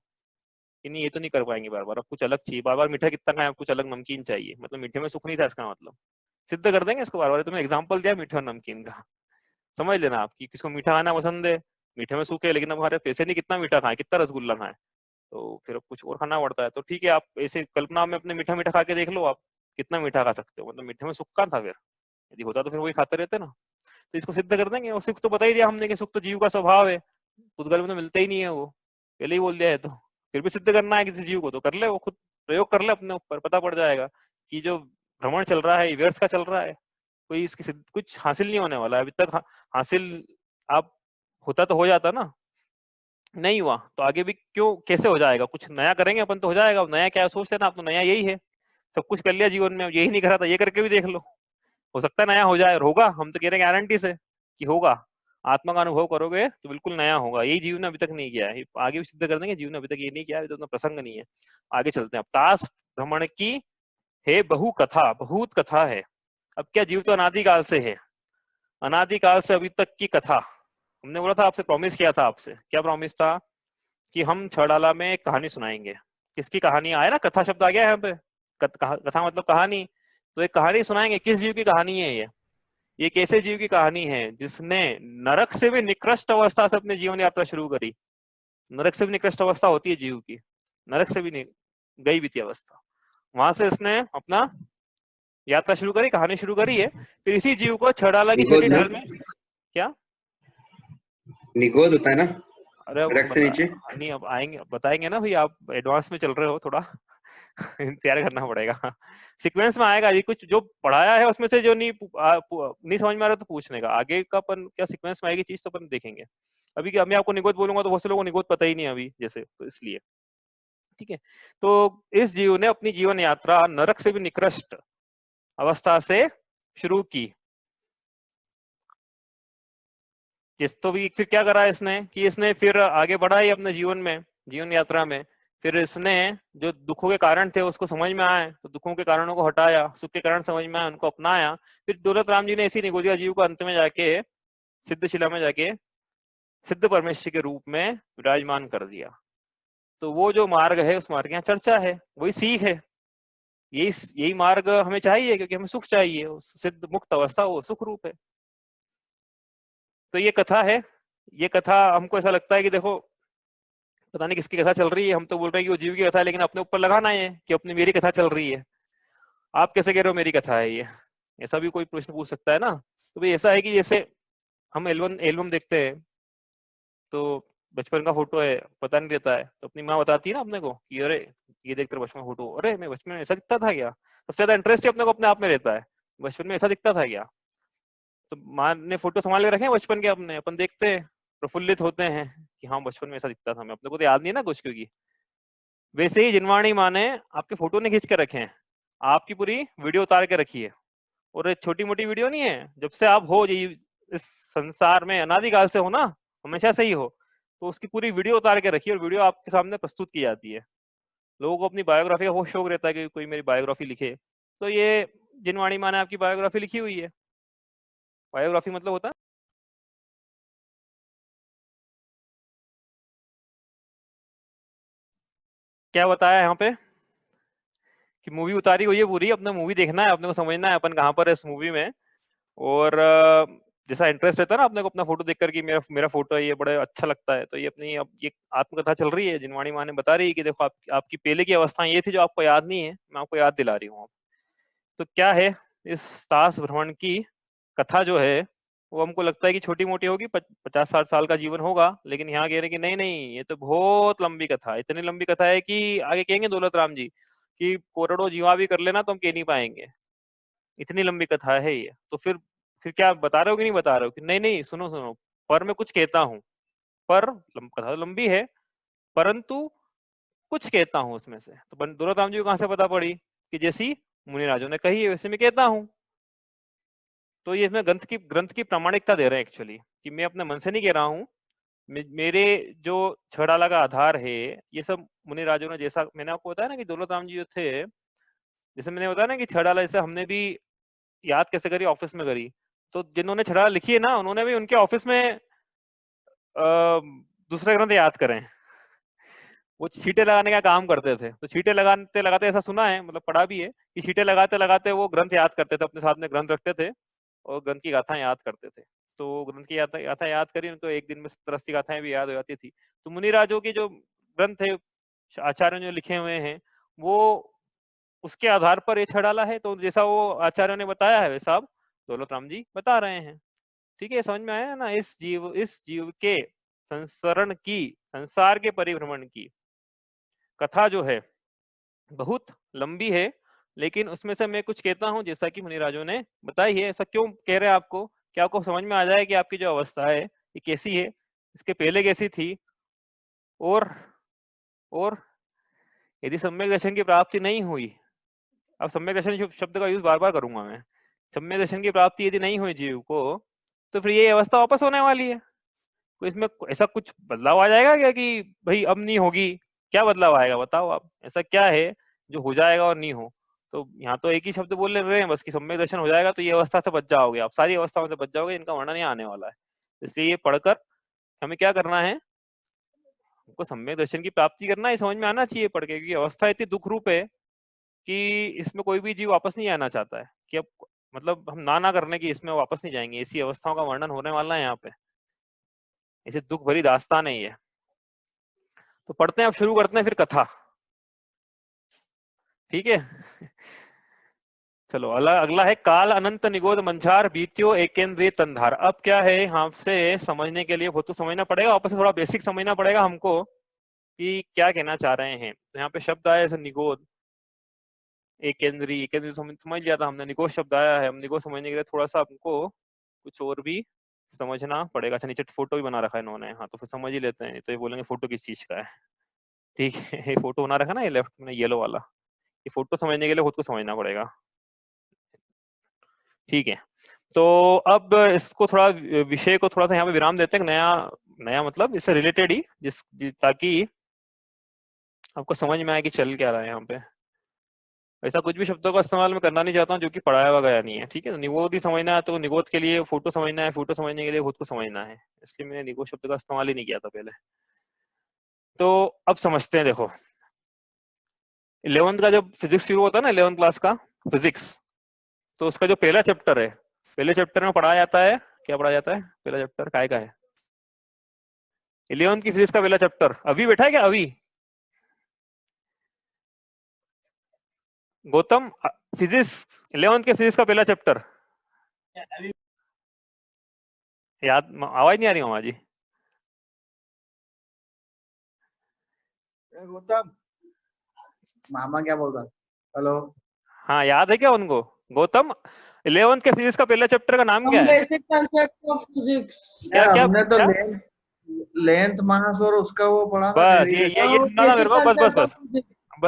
कि नहीं ये तो नहीं कर पाएंगे बार बार। अब कुछ अलग चाहिए, बार बार मीठा कितना खाए, कुछ अलग नमकीन चाहिए, मतलब मीठे में सुख नहीं था इसका मतलब। सिद्ध कर देंगे इसको बार बार। तुमने एग्जाम्पल दिया मीठे और नमकीन का, समझ लेना आप कि किसको मीठा खाना पसंद है, मीठे में सूखे, लेकिन अब हमारे पैसे नहीं कितना मीठा खाएं, कितना रसगुल्ला खाएं, तो फिर अब कुछ और खाना पड़ता है। तो ठीक है, आप ऐसे कल्पना में अपने मीठा मीठा खा के देख लो, आप कितना मीठा खा सकते हो, मतलब मीठे में सुख कहाँ था फिर, यदि होता तो फिर वही खाते रहते ना। तो इसको सिद्ध कर देंगे, और सुख तो बता ही दिया हमने कि सुख तो जीव का स्वभाव है, पुद्गल में तो मिलता ही नहीं है, वो पहले ही बोल दिया है। तो फिर भी सिद्ध करना है किसी जीव को तो कर ले, वो खुद प्रयोग कर ले अपने ऊपर, पता पड़ जाएगा कि जो भ्रमण चल रहा है व्यर्थ का चल रहा है, कोई इसकी कुछ हासिल नहीं होने वाला है। अभी तक हासिल आप होता तो हो जाता ना, नहीं हुआ तो आगे भी क्यों कैसे हो जाएगा, कुछ नया करेंगे अपन तो हो जाएगा। अब नया क्या सोच लेना, आप तो नया यही है, सब कुछ कर लिया जीवन में, यही नहीं करा था ये करके भी देख लो, हो सकता है नया हो जाए, और होगा, हम तो कह रहे हैं गारंटी से कि होगा। आत्मा का अनुभव करोगे तो बिल्कुल नया होगा, यही जीव ने अभी तक नहीं किया है, आगे भी सिद्ध कर देंगे, जीव ने अभी तक ये नहीं किया है, तो प्रसंग नहीं है। आगे चलते हैं। अब तास भ्रमण की है बहु कथा, बहुत कथा है। अब क्या, जीव तो अनादिकाल से है, अनादिकाल से अभी तक की कथा। हमने बोला था आपसे, प्रॉमिस किया था आपसे, क्या प्रॉमिस था कि हम छड़ाला में एक कहानी सुनाएंगे। किसकी कहानी आया ना, कथा शब्द आ गया है यहाँ पे, कथा मतलब कहानी, तो एक कहानी सुनाएंगे। किस जीव की कहानी है ये एक ऐसे जीव की कहानी है जिसने नरक से भी निकृष्ट अवस्था से अपनी जीवन यात्रा शुरू करी। नरक से भी निकृष्ट अवस्था होती है जीव की, नरक से भी गई बीती अवस्था, वहां से इसने अपना यात्रा शुरू करी, कहानी शुरू करी है। फिर इसी जीव को छड़ाला की छठी ढाल में, क्या
निगोद होता है ना,
अरे अब
नरक से नीचे।
नहीं, अब आएंगे, बताएंगे ना भाई, आप एडवांस में चल रहे हो थोड़ा तैयार करना पड़ेगा, सीक्वेंस में आएगा। ये कुछ जो पढ़ाया है उसमें से जो नहीं समझ में आ रहा तो पूछने का, आगे का अपन क्या सीक्वेंस में आएगी चीज तो अपन देखेंगे। अभी क्या मैं आपको निगोद बोलूंगा तो बहुत से लोगों को निगोद पता ही नहीं अभी जैसे, तो इसलिए ठीक है। तो इस जीव ने अपनी जीवन यात्रा नरक से भी निकृष्ट अवस्था से शुरू की। जिस तो भी फिर क्या करा इसने कि इसने फिर आगे बढ़ा ही अपने जीवन में, जीवन यात्रा में। फिर इसने जो दुखों के कारण थे उसको समझ में आए तो दुखों के कारणों को हटाया, सुख के कारण समझ में आए उनको अपनाया। फिर दौलत राम जी ने इसी निगोदिया जीव को अंत में जाके सिद्धशिला में जाके सिद्ध परमेश्वर के रूप में विराजमान कर दिया। तो वो जो मार्ग है उस मार्ग की चर्चा है, वही सीख है, यही मार्ग हमें चाहिए, क्योंकि हमें सुख चाहिए, सिद्ध मुक्त अवस्था वो सुख रूप है। तो ये कथा है, ये कथा हमको ऐसा लगता है कि देखो पता नहीं किसकी कथा चल रही है, हम तो बोल रहे हैं कि वो जीव की कथा है, लेकिन अपने ऊपर लगाना है कि अपनी मेरी कथा चल रही है। आप कैसे कह रहे हो मेरी कथा है ये, ऐसा भी कोई प्रश्न पूछ सकता है ना। तो भाई ऐसा है कि जैसे हम एल्बम देखते हैं तो बचपन का फोटो है पता नहीं रहता है, तो अपनी माँ बताती है ना अपने को कि अरे ये देख कर बचपन का फोटो, अरे मैं बचपन में ऐसा दिखता था क्या। सबसे ज्यादा इंटरेस्ट ही अपने को अपने आप में रहता है, बचपन में ऐसा दिखता था क्या। तो माँ ने फोटो संभाल के रखे हैं बचपन के अपने, अपन देखते हैं प्रफुल्लित होते हैं कि हाँ बचपन में ऐसा दिखता था मैं, अपने को तो याद नहीं है ना कुछ, क्योंकि वैसे ही जिनवाणी माँ ने आपके फोटो नहीं खींच के रखे हैं, आपकी पूरी वीडियो उतार के रखी है। और छोटी मोटी वीडियो नहीं है, जब से आप हो इस संसार में अनादिकाल से हो ना, हमेशा से ही हो, तो उसकी पूरी वीडियो उतार के रखी है और वीडियो आपके सामने प्रस्तुत की जाती है। लोगों को अपनी बायोग्राफी का बहुत शौक रहता है कि कोई मेरी बायोग्राफी लिखे, तो ये जिनवाणी माँ ने आपकी बायोग्राफी लिखी हुई है। बायोग्राफी मतलब होता है क्या बताया यहाँ पे कि मूवी उतारी हुई है पूरी, अपने मूवी देखना है, अपने को समझना है अपन कहाँ पर है इस मूवी में। और जैसा इंटरेस्ट रहता है ना अपने को अपना फोटो देख कर कि मेरा मेरा फोटो है ये बड़ा अच्छा लगता है, तो ये अपनी अब ये आत्मकथा चल रही है, जिनवाणी माँ ने बता रही है कि देखो आपकी पहले की अवस्था ये थी जो आपको याद नहीं है, मैं आपको याद दिला रही हूँ। तो क्या है इस ताश भ्रमण की कथा जो है वो हमको लगता है कि छोटी मोटी होगी, 50-60 साल का जीवन होगा, लेकिन यहाँ कह रहे हैं कि नहीं नहीं ये तो बहुत लंबी कथा है। इतनी लंबी कथा है कि आगे कहेंगे दौलत राम जी कि करोड़ों जीवा भी कर लेना तो हम कह नहीं पाएंगे, इतनी लंबी कथा है ये। तो फिर क्या बता रहे हो कि नहीं बता रहे हो कि नहीं नहीं सुनो सुनो, पर मैं कुछ कहता हूँ, पर कथा तो लंबी है परंतु कुछ कहता हूँ उसमें से। तो दौलत राम जी को कहाँ से पता पड़ी कि जैसी मुनि राजों ने कही है वैसे मैं कहता हूँ। तो ये इसमें ग्रंथ की प्रामाणिकता दे रहे हैं एक्चुअली, कि मैं अपने मन से नहीं कह रहा हूँ, मेरे जो छड़ाला का आधार है ये सब मुनि राजों ने, जैसा मैंने आपको बताया ना कि दौलत राम जी जो थे, जैसे मैंने बताया ना कि छड़ाला जैसे हमने भी याद कैसे करी, ऑफिस में करी, तो जिन्होंने छड़ाला लिखी है ना उन्होंने भी उनके ऑफिस में दूसरे ग्रंथ याद करें, वो छींटे लगाने का काम करते थे। तो छींटे लगाते लगाते ऐसा सुना है, मतलब पढ़ा भी है कि छींटे लगाते लगाते वो ग्रंथ याद करते थे, अपने साथ में ग्रंथ रखते थे और ग्रंथ की गाथा याद करते थे। तो ग्रंथ की गाथा याद करी उनको एक दिन में 70-80 गाथाएं भी याद हो जाती थी। तो मुनिराजों के जो ग्रंथ है आचार्यों ने लिखे हुए हैं वो उसके आधार पर ये छड़ाला है। तो जैसा वो आचार्यों ने बताया है वैसा अब दौलत राम जी बता रहे हैं। ठीक है, समझ में आया ना? इस जीव के संसरण की, संसार के परिभ्रमण की कथा जो है बहुत लंबी है, लेकिन उसमें से मैं कुछ कहता हूं जैसा कि मुनिराजों ने बताई है। ऐसा क्यों कह रहे हैं आपको? कि आपको समझ में आ जाए कि आपकी जो अवस्था है ये कैसी है, इसके पहले कैसी थी, और यदि सम्यक दर्शन की प्राप्ति नहीं हुई, अब सम्यक दर्शन शब्द का यूज बार बार करूंगा मैं, सम्यक दर्शन की प्राप्ति यदि नहीं हुई जीव को, तो फिर ये अवस्था वापस होने वाली है। तो इसमें ऐसा कुछ बदलाव आ जाएगा क्या कि भाई अब नहीं होगी? क्या बदलाव आएगा बताओ आप, ऐसा क्या है जो हो जाएगा और नहीं हो? तो यहाँ तो एक ही शब्द बोल रहे हैं बस कि सम्यक दर्शन हो जाएगा तो ये अवस्था से बच जाओगे, आप सारी अवस्थाओं से बच जाओगे, इनका वर्णन यहाँ आने वाला है। इसलिए ये पढ़कर हमें क्या करना है, हमको सम्यक दर्शन की प्राप्ति करना है, समझ में आना चाहिए पढ़ के, क्योंकि अवस्था इतनी दुख रूप है कि इसमें कोई भी जीव वापस नहीं आना चाहता है कि अब मतलब हम ना करने की इसमें वापस नहीं जाएंगे। ऐसी अवस्थाओं का वर्णन होने वाला है यहाँ पे, ऐसे दुख भरी दास्तान है ये। तो पढ़ते हैं, अब शुरू करते हैं फिर कथा। ठीक है चलो अगला है काल अनंत निगोद मंझार बीत्यो एकेंद्रिय तंधार। अब क्या है यहाँ से समझने के लिए बहुत तो समझना पड़ेगा, वापस से थोड़ा बेसिक समझना पड़ेगा हमको कि क्या कहना चाह रहे हैं। तो यहाँ पे शब्द आया जैसे निगोद, एकेंद्री समझ लिया था हमने, निगोद शब्द आया है। हम निगोद समझने के लिए थोड़ा सा हमको कुछ और भी समझना पड़ेगा। अच्छा नीचे फोटो भी बना रखा है इन्होंने, हाँ तो फिर समझ ही लेते हैं। तो ये बोलेंगे फोटो किस चीज का है। ठीक है ये फोटो बना रखा ना ये लेफ्ट में येलो वाला, ये फोटो समझने के लिए खुद को समझना पड़ेगा। ठीक है, तो अब इसको थोड़ा विषय को थोड़ा सा यहाँ पे विराम देते हैं, नया मतलब इससे रिलेटेड ही, ताकि आपको समझ में आए कि चल क्या रहा है यहाँ पे। ऐसा कुछ भी शब्दों का इस्तेमाल मैं करना नहीं चाहता हूँ जो कि पढ़ाया हुआ गया नहीं है। ठीक है, तो निगोद ही समझना है तो निगोद के लिए फोटो समझना है, फोटो समझने के लिए खुद को समझना है, इसलिए मैंने निगोद शब्द का इस्तेमाल ही नहीं किया था पहले। तो अब समझते हैं, देखो 11th का जब फिजिक्स शुरू होता है ना, 11th क्लास का फिजिक्स, तो उसका जो पहला चैप्टर है, पहले चैप्टर में पढ़ाया जाता है, क्या पढ़ाया जाता है? पहला चैप्टर काय का है? 11th की फिजिक्स का पहला चैप्टर अभी बैठा है क्या? अभी गौतम फिजिक्स 11th के फिजिक्स का पहला चैप्टर याद? आवाज नहीं आ रही मामा जी?
गौतम मामा क्या बोल रहा? हेलो
हाँ याद है क्या उनको? गौतम 11th के फिजिक्स का पहला चैप्टर का नाम क्या है?
Basic concept of physics.
क्या क्या
हमने तो
क्या?
लेंथ मास और उसका वो पढ़ा था।
बस ये सुनना था मेरे को,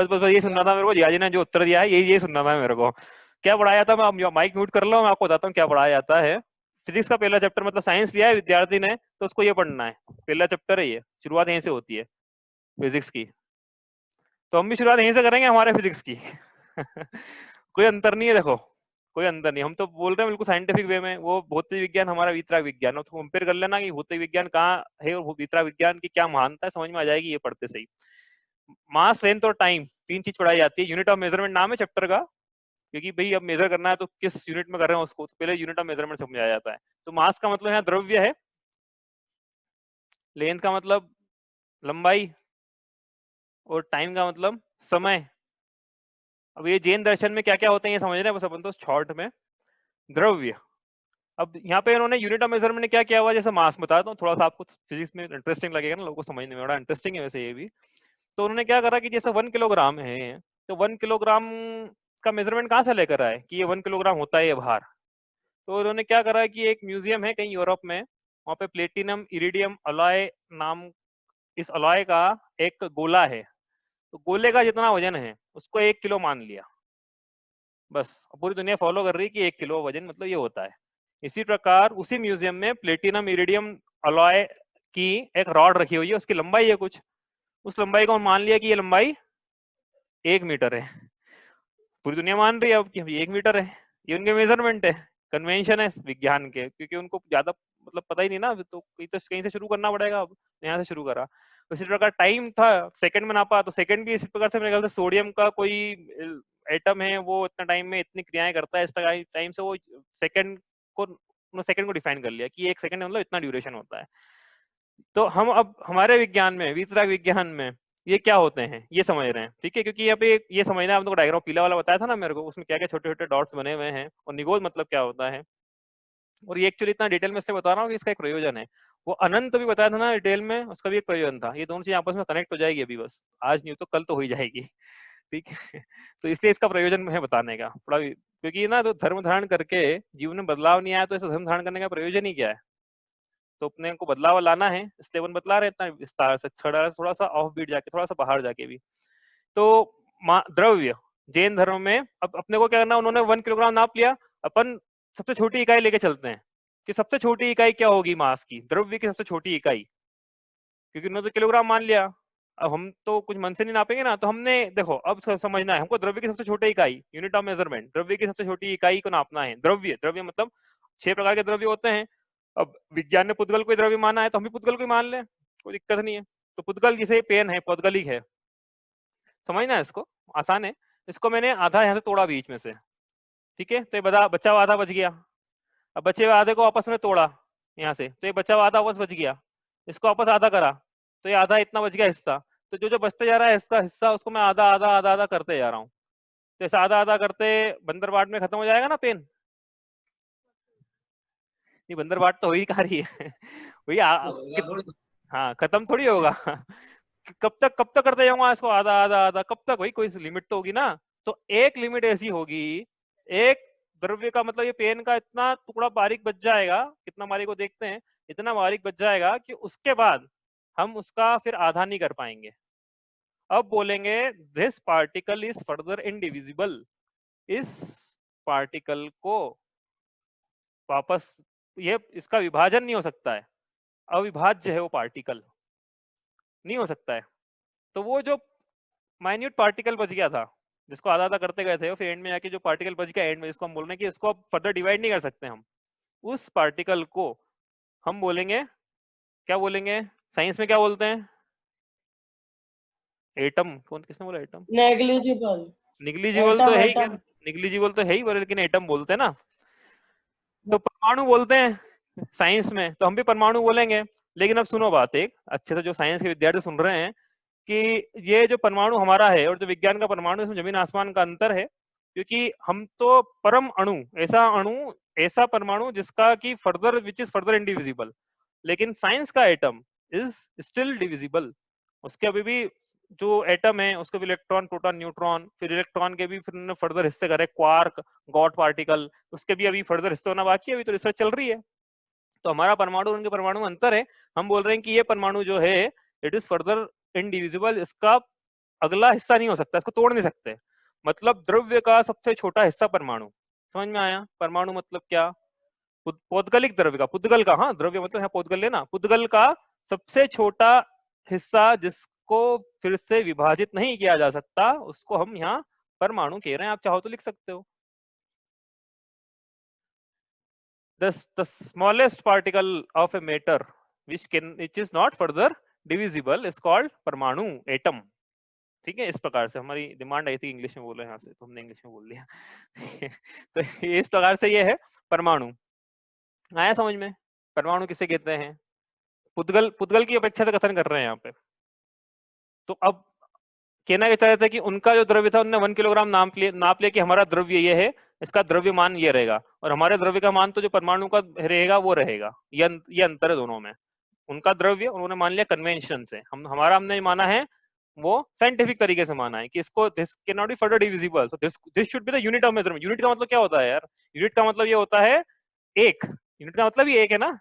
बस ये सुनना था मेरे को। जियाजी ने जो उत्तर दिया है ये सुनना था मेरे को। क्या पढ़ाया था? मैं माइक म्यूट कर लो, मैं आपको बताता हूँ क्या पढ़ाया जाता है। फिजिक्स का पहला चैप्टर, मतलब साइंस लिया है विद्यार्थी ने तो उसको ये पढ़ना है, पहला चैप्टर है ये, शुरुआत यहीं से होती है फिजिक्स की। तो हम भी शुरुआत यहीं से करेंगे हमारे फिजिक्स की कोई अंतर नहीं है, देखो कोई अंतर नहीं। हम तो बोल रहे हैं बिल्कुल साइंटिफिक वे में, वो भौतिक विज्ञान हमारा वितराग विज्ञान, तो कंपेयर कर लेना कि भौतिक विज्ञान कहाँ है और वितराग विज्ञान की क्या महानता है, समझ में आ जाएगी ये पढ़ते सही। मास, लेंथ और टाइम, तीन चीज पढ़ाई जाती है। यूनिट ऑफ मेजरमेंट नाम है चैप्टर का, क्योंकि भाई अब मेजर करना है तो किस यूनिट में कर रहे हैं उसको, तो पहले यूनिट ऑफ मेजरमेंट समझाया जाता है। तो मास का मतलब यहाँ द्रव्य है, लेंथ का मतलब लंबाई, और टाइम का मतलब समय। अब ये जैन दर्शन में क्या क्या होते हैं ये समझ रहे हैं बस अपन तो शॉर्ट में। द्रव्य, अब यहाँ पे इन्होंने यूनिट ऑफ मेजरमेंट ने क्या किया हुआ, जैसे मास बताता हूँ थोड़ा सा आपको, फिजिक्स में इंटरेस्टिंग लगेगा ना लोगों को समझने में, बड़ा इंटरेस्टिंग है वैसे ये भी। तो उन्होंने क्या करा कि जैसे 1 किलोग्राम है, तो 1 किलोग्राम का मेजरमेंट कहाँ से लेकर आए कि ये 1 किलोग्राम होता है ये भार? तो उन्होंने क्या करा कि एक म्यूजियम है कहीं यूरोप में, वहां पे प्लेटिनम इरिडियम अलॉय नाम, इस अलॉय का एक गोला है, तो गोले का जितना वजन है उसको 1 किलो मान लिया। बस पूरी दुनिया फॉलो कर रही है कि 1 किलो वजन मतलब ये होता है। इसी प्रकार उसी म्यूजियम में प्लेटिनम इरिडियम अलॉय की एक रॉड रखी हुई है, उसकी लंबाई है कुछ, उस लंबाई को मान लिया कि ये लंबाई 1 मीटर है। पूरी दुनिया मान रही है अब कि 1 मीटर है, ये उनके मेजरमेंट है, कन्वेंशन है विज्ञान के, क्योंकि उनको ज्यादा मतलब पता ही नहीं ना, तो कहीं से शुरू करना पड़ेगा। अब यहाँ से शुरू करा। तो इसी प्रकार टाइम था, सेकंड में नापा, तो सेकंड भी इसी प्रकार से मेरे ख्याल से सोडियम का कोई एटम है वो इतना टाइम में इतनी क्रियाएं करता है, इस टाइम से वो सेकंड को उन्होंने सेकंड को डिफाइन कर लिया कि 1 सेकंड मतलब इतना ड्यूरेशन होता है। तो हम अब हमारे विज्ञान में, वीतराग विज्ञान में ये क्या होते हैं ये समझ रहे हैं, ठीक है, क्योंकि यहाँ पे ये समझना है। आपको डायग्राम पीला वाला बताया था ना मेरे को, उसमें क्या क्या छोटे छोटे डॉट्स बने हुए हैं और निगोज मतलब क्या होता है। और ये एक्चुअली इतना डिटेल में इसलिए बता रहा हूँ कि इसका एक प्रयोजन है। वो अनंत भी बताया था ना डिटेल में, उसका भी एक प्रयोजन था। ये दोनों चीजें आपस में कनेक्ट हो जाएगी अभी, बस आज नहीं तो कल तो हो ही जाएगी, ठीक है। तो इसलिए इसका प्रयोजन है बताने का थोड़ा, क्योंकि ना तो धर्म धारण करके जीवन में बदलाव नहीं आया तो ऐसा धर्म धारण करने का प्रयोजन ही क्या है। तो अपने को बदलाव लाना है, इसलिए अपन बदला रहे इतना विस्तार से, थोड़ा सा ऑफ बीट जाके, थोड़ा सा बाहर जाके भी। तो द्रव्य जैन धर्म में अब अपने को क्या करना, उन्होंने 1 किलोग्राम नाप लिया, अपन सबसे छोटी इकाई लेके चलते हैं कि सबसे छोटी इकाई क्या होगी मास की, द्रव्य की सबसे छोटी इकाई, क्योंकि उन्होंने तो किलोग्राम मान लिया। अब हम तो कुछ मन से नहीं नापेंगे ना, तो हमने देखो अब समझना है हमको, द्रव्य की सबसे छोटी इकाई, यूनिट ऑफ मेजरमेंट, द्रव्य की सबसे छोटी इकाई को नापना है। द्रव्य मतलब 6 प्रकार के द्रव्य होते हैं। अब विज्ञान ने पुद्गल को द्रव्य माना है तो हम भी पुद्गल को ही मान लें, कोई दिक्कत नहीं है। तो पुद्गल जिसे पेन है, पौद्गलिक है, समझना है इसको, आसान है। इसको मैंने आधा यहाँ से तोड़ा बीच में से, ठीक है, तो ये बचा हुआ आधा बच गया। अब बचे हुए आधे को आपस में तोड़ा यहाँ से, तो ये बचा हुआ आधा वापस बच गया। इसको वापस आधा करा तो ये आधा इतना बच गया हिस्सा। तो जो जो बचते जा रहा है इसका हिस्सा, उसको मैं आधा आधा आधा आधा करते जा रहा हूँ। तो ऐसा आधा आधा करते बंदर बाट में खत्म हो जाएगा ना पेन। नहीं, बंदर बाट तो हो ही कहा रही है वही हाँ, खत्म थोड़ी होगा कब तक करते जाऊंगा इसको आधा आधा आधा, कब तक भाई, कोई लिमिट तो होगी ना। तो एक लिमिट ऐसी होगी, एक द्रव्य का मतलब ये पेन का इतना टुकड़ा बारीक बच जाएगा, कितना बारीक को देखते हैं, इतना बारीक बच जाएगा कि उसके बाद हम उसका फिर आधा नहीं कर पाएंगे। अब बोलेंगे this particle is further indivisible, इस पार्टिकल को वापस, ये इसका विभाजन नहीं हो सकता है, अविभाज्य है वो पार्टिकल, नहीं हो सकता है। तो वो जो माइन्यूट पार्टिकल बच गया था जिसको आधा आधा करते गए थे, फिर एंड में जाके जो पार्टिकल बच गया एंड में, जिसको हम बोल रहे हैं कि इसको अब फर्दर डिवाइड नहीं कर सकते हम, उस पार्टिकल को हम बोलेंगे, क्या बोलेंगे, साइंस में क्या बोलते हैं, एटम। कौन, किसने बोला एटम?
नेग्लिजिबल।
निग्लिजिबल तो है ही,
एटम।
निग्लिजिबल तो है ही, लेकिन एटम बोलते हैं ना। तो परमाणु बोलते हैं साइंस में, तो हम भी परमाणु बोलेंगे। लेकिन अब सुनो बात एक अच्छे से, जो साइंस के विद्यार्थी सुन रहे हैं, कि ये जो परमाणु हमारा है और जो विज्ञान का परमाणु, इसमें जमीन आसमान का अंतर है। क्योंकि हम तो परम अणु, ऐसा परमाणु जिसका कि further, which is further indivisible, लेकिन साइंस का एटम इज स्टिल डिविजिबल। उसके अभी भी जो एटम है उसके भी इलेक्ट्रॉन, प्रोटॉन, न्यूट्रॉन, फिर इलेक्ट्रॉन के भी फिर फर्दर हिस्से करे, क्वार्क, गॉड पार्टिकल, उसके भी अभी फर्दर हिस्से होना बाकी है, अभी तो रिसर्च चल रही है। तो हमारा परमाणु उनके परमाणु में अंतर है। हम बोल रहे हैं कि ये परमाणु जो है इट इज फर्दर इनडिविजिबल, इसका अगला हिस्सा नहीं हो सकता, इसको तोड़ नहीं सकते। मतलब द्रव्य का सबसे छोटा हिस्सा परमाणु, समझ में आया? परमाणु मतलब क्या, पौद्गलिक द्रव्य का, पुद्गल का, हाँ द्रव्य मतलब यहाँ पौद्गल लेना, पुद्गल का सबसे छोटा हिस्सा जिसको फिर से विभाजित नहीं किया जा सकता, उसको हम यहाँ परमाणु कह रहे हैं। आप चाहो तो लिख सकते हो। The smallest particle of a matter which is not further divisible is called परमाणु, एटम। ठीक है, इस प्रकार से हमारी डिमांड आई थी इंग्लिश में बोलो यहाँ से, तो हमने इंग्लिश में बोल दिया तो इस प्रकार से ये है परमाणु। आया समझ में? परमाणु किसे कहते हैं? पुद्गल की अपेक्षा से कथन कर रहे हैं यहाँ पे। तो अब कहना क्या चाह रहे थे कि उनका जो द्रव्य था, उन्होंने 1 किलोग्राम नाप लिया कि हमारा द्रव्य ये है, इसका द्रव्यमान ये रहेगा, और हमारे द्रव्य का मान तो जो परमाणु का रहेगा वो रहेगा। ये अंतर है दोनों में। उनका द्रव्य उन्होंने मान लिया कन्वेंशन से, हमने माना है वो साइंटिफिक तरीके से माना है कि इसको this can not be further divisible, so this should be the unit of measurement. Unit का मतलब क्या होता है यार? यूनिट का मतलब ये होता है एक, यूनिट का मतलब ही एक है ना।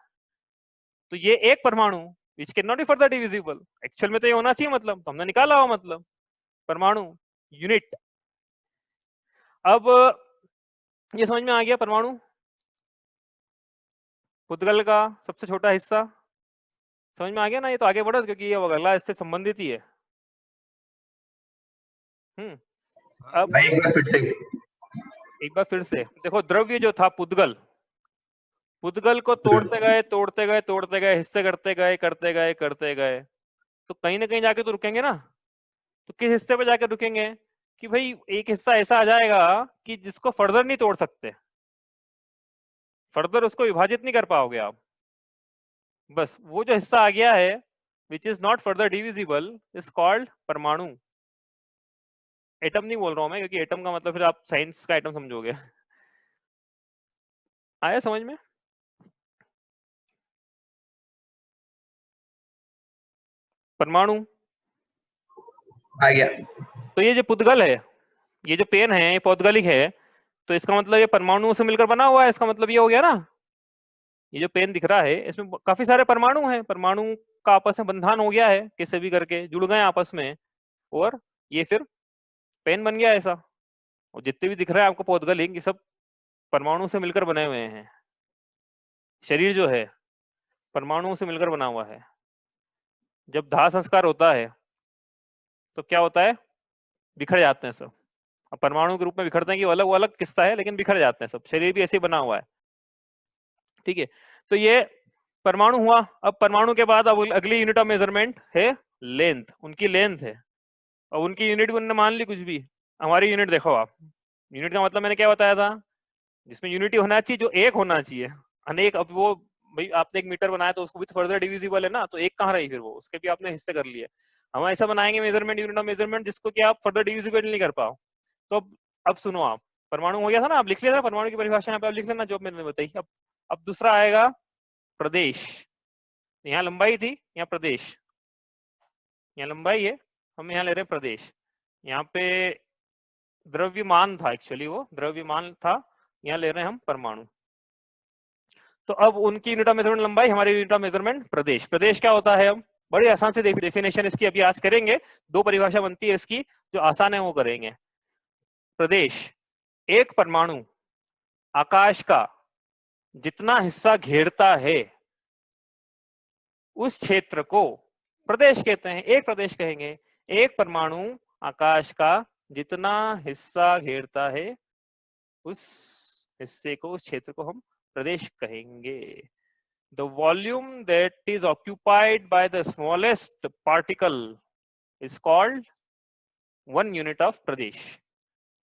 तो ये एक परमाणु which can not be further divisible, actual में तो ये होना चाहिए, मतलब तो हमने निकाला हुआ मतलब परमाणु, यूनिट। अब ये समझ में आ गया परमाणु, पुद्गल का सबसे छोटा हिस्सा, समझ में आ गया ना? ये तो आगे बढ़ा क्योंकि ये अगला इससे संबंधित ही है। अब एक बार फिर से देखो, द्रव्य जो था पुद्गल को तोड़ते गए, हिस्से करते गए, तो कहीं ना कहीं जाके तो रुकेंगे ना। तो किस हिस्से पे जाके रुकेंगे कि भाई एक हिस्सा ऐसा आ जाएगा कि जिसको फर्दर नहीं तोड़ सकते, फर्दर उसको विभाजित नहीं कर पाओगे आप। बस वो जो हिस्सा आ गया है which is not further divisible is called परमाणु। एटम नहीं बोल रहा हूं मैं, क्योंकि एटम का मतलब फिर आप साइंस का एटम समझोगे। आया समझ में? परमाणु
आ गया।
तो ये जो पुद्गल है, ये जो पेन है, ये पौद्गलिक है, तो इसका मतलब ये परमाणुओं से मिलकर बना हुआ है। इसका मतलब ये हो गया ना, ये जो पेन दिख रहा है इसमें काफी सारे परमाणु हैं, परमाणु का आपस में बंधन हो गया है, किसी भी करके जुड़ गए आपस में, और ये फिर पेन बन गया ऐसा। और जितने भी दिख रहा है आपको पौद्गलिक, ये सब परमाणु से मिलकर बने हुए हैं। शरीर जो है परमाणुओं से मिलकर बना हुआ है। जब दाह संस्कार होता है तो क्या होता है, बिखर जाते हैं सब। अब परमाणु के रूप में बिखरते हैं कि वो अलग किस्सा है, लेकिन बिखर जाते हैं सब। शरीर भी ऐसे ही बना हुआ है, ठीक है। तो ये परमाणु हुआ। अब परमाणु के बाद अब अगली यूनिट ऑफ मेजरमेंट है लेंथ, उनकी लेंथ है। और उनकी यूनिट भी उन्होंने मान ली कुछ भी। हमारी यूनिट देखो आप, यूनिट का मतलब मैंने क्या बताया था, जिसमें यूनिटी होना चाहिए, जो एक होना चाहिए। अनेक, अब वो भाई आपने एक मीटर बनाया तो उसको भी तो फर्दर डिविजिबल है ना, तो एक कहाँ रही फिर वो, उसके भी आपने हिस्से कर लिए। हम ऐसा बनाएंगे मेजरमेंट, यूनिट ऑफ मेजरमेंट, जिसको कि आप फर्दर डिविजिबल नहीं कर पाओ। तो अब सुनो आप, परमाणु हो गया था ना, आप लिख लिया था परमाणु की परिभाषा, यहाँ पे आप लिख लेना जो मैंने बताई। अब दूसरा आएगा प्रदेश। यहाँ लंबाई थी, यहाँ प्रदेश, यहाँ लंबाई है, हम यहाँ ले रहे हैं प्रदेश। यहाँ पे द्रव्यमान था, एक्चुअली वो द्रव्यमान था, यहाँ ले रहे हैं हम परमाणु। तो अब उनकी यूनिट ऑफ मेजरमेंट लंबाई, हमारी यूनिट ऑफ मेजरमेंट प्रदेश। प्रदेश क्या होता है, हम बड़ी आसान से डेफिनेशन इसकी अभी आज करेंगे। दो परिभाषा बनती है इसकी, जो आसान है वो करेंगे। प्रदेश, एक परमाणु आकाश का जितना हिस्सा घेरता है उस क्षेत्र को प्रदेश कहते हैं। एक प्रदेश कहेंगे, एक परमाणु आकाश का जितना हिस्सा घेरता है उस हिस्से को, उस क्षेत्र को हम प्रदेश कहेंगे। The volume that is occupied by the smallest particle is called 1 unit of प्रदेश।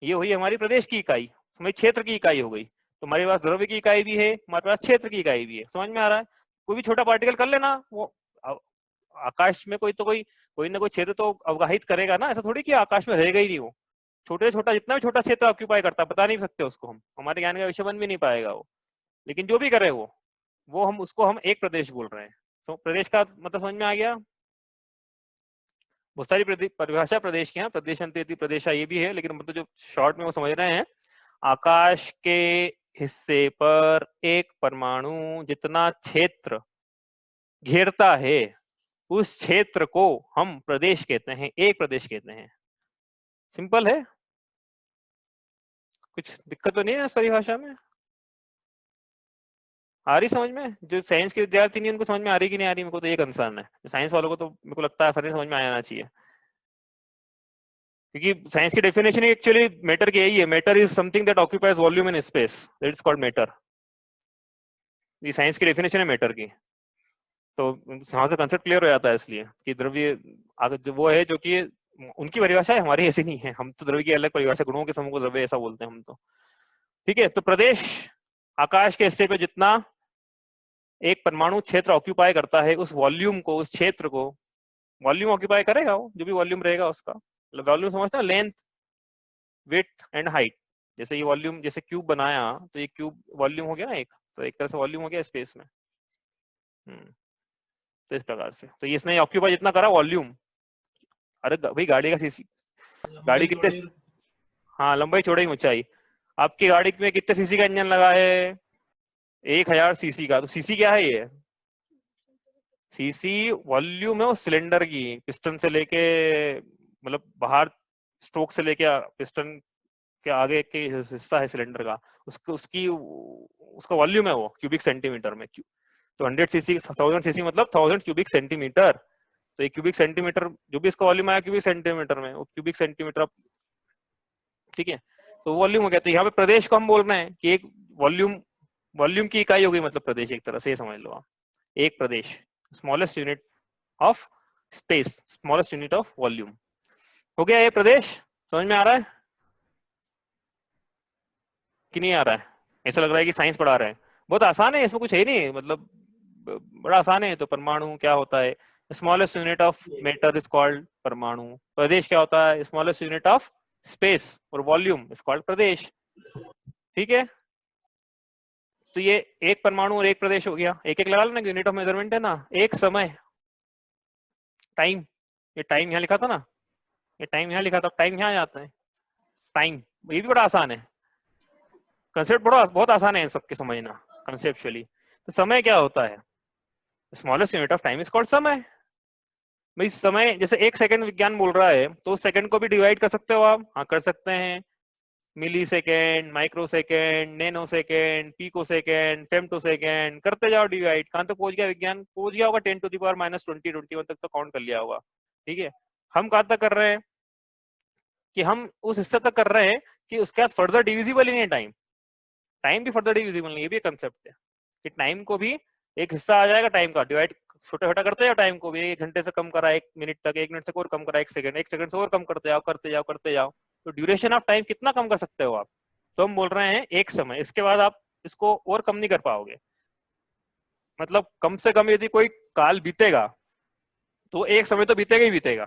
ये हुई हमारी प्रदेश की इकाई, हमारी क्षेत्र की इकाई हो गई। तो हमारे पास द्रव्य की इकाई भी है, हमारे पास क्षेत्र की इकाई भी है। समझ में आ रहा है? कोई भी छोटा पार्टिकल कर लेना, वो आकाश में कोई ना कोई क्षेत्र तो अवगाहित करेगा ना, ऐसा थोड़ी कि आकाश में रहेगा ही नहीं वो। छोटे से छोटा, जितना भी छोटा क्षेत्र ऑक्यूपाई करता, बता नहीं सकते उसको हम, हमारे ज्ञान का विषय बन भी नहीं पाएगा वो। लेकिन जो भी करे वो हम उसको हम एक प्रदेश बोल रहे हैं। तो प्रदेश का मतलब समझ में आ गया? बहुत सारी परिभाषा प्रदेश की है, प्रदेश अंत्यति प्रदेशा ये भी है, लेकिन मतलब जो शॉर्ट में वो समझ रहे हैं, आकाश के हिस्से पर एक परमाणु जितना क्षेत्र घेरता है उस क्षेत्र को हम प्रदेश कहते हैं, एक प्रदेश कहते हैं। सिंपल है, कुछ दिक्कत तो नहीं है इस परिभाषा में? आ रही समझ में? जो साइंस के विद्यार्थी नहीं उनको समझ में आ रही कि नहीं आ रही, मेरे को तो ये कंसर्न है। साइंस वालों को तो मेरे को लगता है आसानी समझ में आ जाना चाहिए, क्योंकि साइंस की डेफिनेशन एक्चुअली मैटर की यही है। Matter is something that occupies volume in space, that is called matter. ये साइंस की डेफिनेशन है मैटर की। तो वहां से कंसेप्ट क्लियर हो जाता है, इसलिए कि द्रव्य वो है जो कि उनकी परिभाषा है, हमारी ऐसी नहीं है। हम तो द्रव्य की अलग परिभाषा, गुणों के समूह को द्रव्य ऐसा बोलते हैं हम तो, ठीक है। तो प्रदेश, आकाश के हिस्से पे जितना एक परमाणु क्षेत्र ऑक्यूपाई करता है उस वॉल्यूम को, उस क्षेत्र को, वॉल्यूम ऑक्यूपाई करेगा वो, जो भी वॉल्यूम रहेगा उसका। वॉल्यूम समझते हैं, लेंथ, विड्थ एंड हाइट। जैसे ये वॉल्यूम, जैसे क्यूब बनाया तो ये क्यूब वॉल्यूम हो गया ना एक, तो एक तरह से वॉल्यूम हो गया स्पेस में। तो इस प्रकार से, तो इसने ऑक्यूपाई जितना करा वॉल्यूम। अरे भाई गाड़ी का सीसी, गाड़ी कितने, हाँ लंबाई चौड़ाई ऊंचाई। आपकी गाड़ी में कितने सीसी का इंजन लगा है? 1000 सीसी का। तो सीसी क्या है? ये सीसी वॉल्यूम है वो सिलेंडर की, पिस्टन से लेके, मतलब बाहर स्ट्रोक से लेके पिस्टन के आगे के हिस्सा है सिलेंडर का, उसका वॉल्यूम है वो क्यूबिक सेंटीमीटर में। तो 100 सीसी, 1000 सीसी मतलब 1000 क्यूबिक सेंटीमीटर। तो एक क्यूबिक सेंटीमीटर जो भी इसका वॉल्यूम आया क्यूबिक सेंटीमीटर में, वो क्यूबिक सेंटीमीटर, ठीक है। तो वॉल्यूम हो गया। तो यहाँ पे प्रदेश को हम बोल रहे हैं कि एक वॉल्यूम की इकाई हो गई, मतलब प्रदेश एक तरह से, ये समझ लो आप। एक प्रदेश, smallest unit of space, smallest unit of volume हो गया ये प्रदेश। समझ में आ रहा है कि नहीं आ रहा है? ऐसा लग रहा है कि साइंस पढ़ा रहे हैं। बहुत आसान है, इसमें कुछ है ही नहीं, मतलब बड़ा आसान है। तो परमाणु क्या होता है, smallest unit of matter is called परमाणु। प्रदेश क्या होता है, स्मॉलेस्ट यूनिट ऑफ स्पेस और वॉल्यूम इज कॉल्ड प्रदेश। ठीक है, तो ये एक परमाणु और एक प्रदेश हो गया। एक एक लगा लेना, यूनिट ऑफ मेजरमेंट है ना। एक समय, टाइम, ये टाइम यहाँ लिखा था ना, ये टाइम यहाँ लिखा था, टाइम यहाँ आता है टाइम। ये भी बड़ा आसान है, कंसेप्ट बड़ा बहुत आसान है इन सबके समझना कंसेप्चुअली। तो समय क्या होता है, smallest unit of time is called समय। भाई समय, जैसे एक सेकंड विज्ञान बोल रहा है, तो उस सेकंड को भी डिवाइड कर सकते हो आप। हाँ कर सकते हैं, millisecond, microsecond, nanosecond, picosecond, femtosecond, करते जाओ डिवाइड। कहां तक पहुंच गया विज्ञान, पहुंच गया होगा 10⁻⁻20 21 तक तो काउंट कर लिया होगा। ठीक है, हम कहां तक कर रहे हैं कि हम उस हिस्से तक कर रहे हैं कि उसके बाद फर्दर डिविजिबल ही नहीं है टाइम। टाइम भी फर्दर डिविजिबल नहीं है, ये भी कंसेप्ट है कि टाइम को भी एक हिस्सा आ जाएगा टाइम का, डिवाइड छोटा छोटा करते जाओ। टाइम को भी 1 घंटे से कम करा 1 मिनट तक, 1 मिनट से और कम करा 1 सेकंड, 1 सेकंड से और कम करते जाओ करते जाओ करते जाओ। तो ड्यूरेशन ऑफ टाइम कितना कम कर सकते हो आप, तो हम बोल रहे हैं एक समय। इसके बाद आप इसको और कम नहीं कर पाओगे, मतलब कम से कम यदि कोई काल बीतेगा तो एक समय तो बीतेगा ही बीतेगा,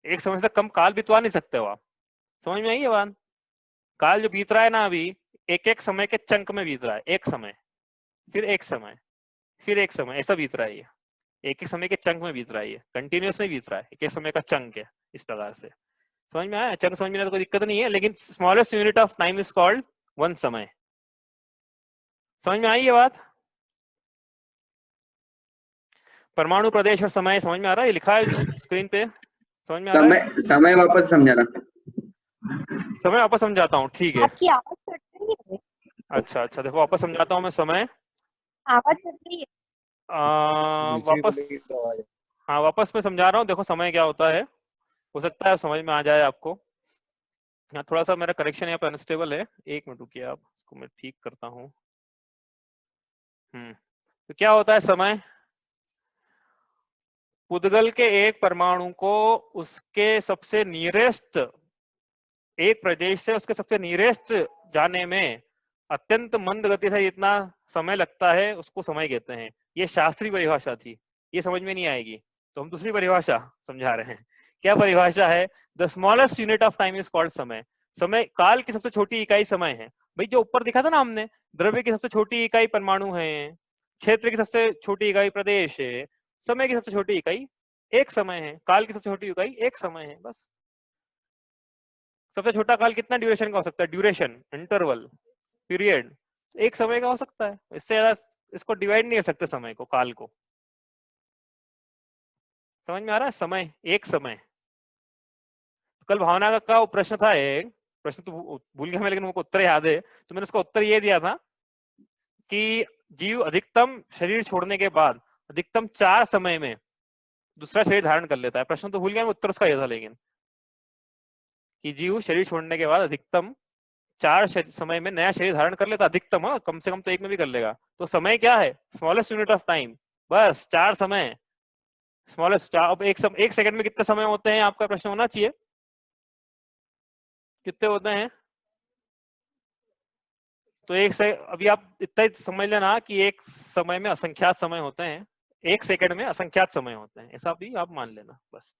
एक समय से कम काल बितवा नहीं सकते हो आप। समझ में आई ये बात, काल जो बीत रहा है ना अभी, एक एक समय के चंक में बीत रहा है। एक समय, फिर एक समय, फिर एक समय, ऐसा बीत रहा है ये। एक एक समय के चंक में बीत रहा है, ये कंटिन्यूस नहीं बीत रहा है, एक एक समय का चंक है। इस प्रकार से समझ में आया, चंक समझ में तो कोई दिक्कत नहीं है, लेकिन smallest unit of time is called one समय। समझ में आई ये बात, परमाणु, प्रदेश और समय समझ में आ रहा है, ये लिखा है स्क्रीन पे, समझ में आ रहा है।
समय वापस समझाना।
समय वापस समझाता हूँ, ठीक है।
आपकी आवाज कट रही है।
अच्छा अच्छा, देखो वापस समझाता हूँ मैं समय।
आवाज कट रही है।
वापस, हाँ वापस मैं समझा रहा हूँ। देखो समय क्या होता है, हो सकता है समझ में आ जाए आपको। यहाँ थोड़ा सा मेरा करेक्शन यहाँ पे अनस्टेबल है, 1 मिनट रुकिए आप, इसको मैं ठीक करता हूँ। तो क्या होता है समय, पुद्गल के एक परमाणु को उसके सबसे नियरेस्ट, एक प्रदेश से उसके सबसे नियरेस्ट जाने में अत्यंत मंद गति से जितना समय लगता है उसको समय कहते हैं। ये शास्त्रीय परिभाषा थी, ये समझ में नहीं आएगी तो हम दूसरी परिभाषा समझा रहे हैं। क्या परिभाषा है, the smallest unit of time is called समय। समय, काल की सबसे छोटी इकाई समय है। भाई जो ऊपर दिखा था ना हमने, द्रव्य की सबसे छोटी इकाई परमाणु है, क्षेत्र की सबसे छोटी इकाई प्रदेश है, समय की सबसे छोटी इकाई एक समय है, काल की सबसे छोटी इकाई एक समय है। बस सबसे छोटा काल कितना ड्यूरेशन का हो सकता है, ड्यूरेशन, इंटरवल, पीरियड एक समय का हो सकता है, इससे ज्यादा इसको डिवाइड नहीं कर सकते समय को, काल को। समझ में आ रहा है, समय एक समय। कल भावना का प्रश्न था, एक प्रश्न तो भूल गया मैं, लेकिन मुझको उत्तर याद है। तो मैंने उसका उत्तर ये दिया था कि जीव अधिकतम शरीर छोड़ने के बाद अधिकतम 4 समय में दूसरा शरीर धारण कर लेता है। प्रश्न तो भूल गया मैं, उत्तर उसका यह था लेकिन, कि जीव शरीर छोड़ने के बाद अधिकतम 4 समय में नया शरीर धारण कर लेता, अधिकतम। हाँ, कम से कम तो 1 में भी कर लेगा। तो समय क्या है, स्मॉलेस्ट यूनिट ऑफ टाइम, बस 4 समय, स्मॉलेस्ट। अब एक सेकंड में कितने समय होते हैं, आपका प्रश्न होना चाहिए, कितने होते हैं। तो अभी आप इतना ही समझ लेना कि एक समय में असंख्यात समय होते हैं, एक सेकंड में असंख्यात समय होते हैं, ऐसा भी आप मान लेना। बस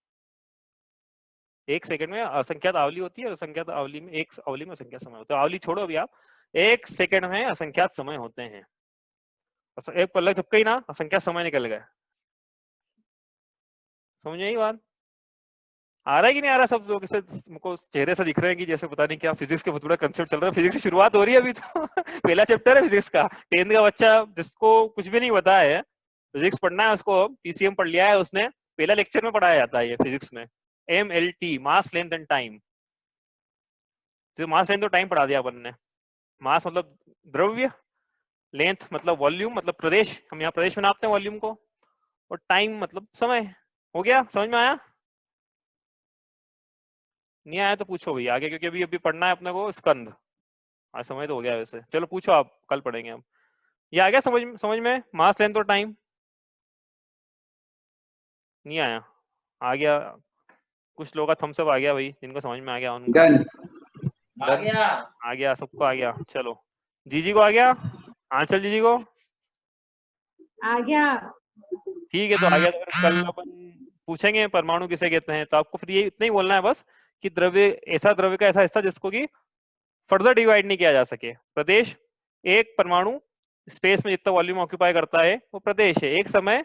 एक सेकंड में असंख्यात आवली होती है, और असंख्यात आवली में, एक आवली में असंख्यात समय होता है। आवली छोड़ो अभी आप, एक सेकंड में असंख्यात समय होते हैं। एक पल्ला चुपका ही ना, असंख्यात समय निकल गए। समझ आई बात, आ रहा है कि नहीं आ रहा। सब लोग इसे मुझको चेहरे से दिख रहे हैं कि जैसे पता नहीं क्या फिजिक्स के बहुत बड़ा कंसेप्ट चल रहा है। फिजिक्स की शुरुआत हो रही है अभी तो पहला चैप्टर है फिजिक्स का। 10th का बच्चा जिसको कुछ भी नहीं पता है, फिजिक्स पढ़ना है उसको, पीसीएम पढ़ लिया है उसने, पहला लेक्चर में पढ़ाया जाता है ये फिजिक्स में, MLT, mass length and time. तो मास लेंथ और टाइम पढ़ा दिया अपन ने। मास मतलब द्रव्य, लेंथ मतलब वॉल्यूम, मतलब प्रदेश, हम यहाँ प्रदेश में नापते हैं वॉल्यूम को, और टाइम मतलब समय। हो गया, समझ में आया। नहीं आया तो पूछो भाई आगे, क्योंकि अभी पढ़ना है अपने को स्कंद। आज समय तो हो गया वैसे, चलो पूछो आप, कल पढ़ेंगे हम। ये आ गया समझ में, मास लेंथ और टाइम। नहीं आया, आ गया। कुछ लोगों का थम्स अप आ गया भाई, जिनको समझ में आ गया उनका
आ गया।
आ गया, सबको आ गया। चलो जीजी को आ गया, आंचल जीजी को,
आ गया।
ठीक है, तो आ गया तो फिर कल अपन पूछेंगे परमाणु किसे कहते हैं। तो आपको फिर ये इतना ही बोलना है बस कि द्रव्य का ऐसा हिस्सा जिसको कि फर्दर डिवाइड नहीं किया जा सके। प्रदेश, एक परमाणु स्पेस में जितना वॉल्यूम ऑक्यूपाई करता है वो प्रदेश है। एक समय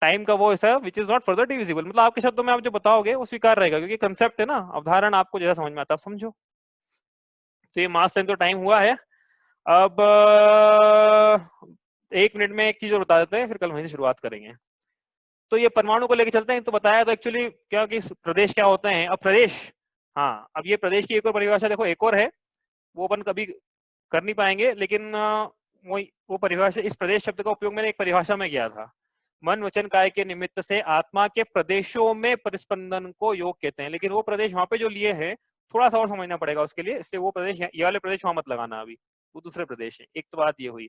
टाइम का वो हिस्सा which is not further divisible, मतलब आपके शब्दों में आप जो बताओगे वो स्वीकार रहेगा, क्योंकि कंसेप्ट है ना, अवधारण आपको जैसा समझ में आता है आप समझो। तो ये मास टाइम तो टाइम हुआ है। अब 1 मिनट में एक चीज और बता देते हैं, फिर कल वहीं से शुरुआत करेंगे। तो ये परमाणु को लेके चलते हैं। तो बताया तो एक्चुअली क्या कि प्रदेश क्या होते हैं। अब प्रदेश, हाँ, अब ये प्रदेश की एक और परिभाषा देखो, एक और है, वो अपन कभी कर नहीं पाएंगे, लेकिन वो परिभाषा, इस प्रदेश शब्द का उपयोग मैंने एक परिभाषा में किया था। मन वचन काय के निमित्त से आत्मा के प्रदेशों में परिस्पंदन को योग कहते हैं। लेकिन वो प्रदेश वहां पे जो लिए हैं थोड़ा सा और समझना पड़ेगा उसके लिए, इसलिए वो प्रदेश, ये वाले प्रदेश वहां मत लगाना, अभी वो दूसरे प्रदेश है। एक तो बात ये हुई।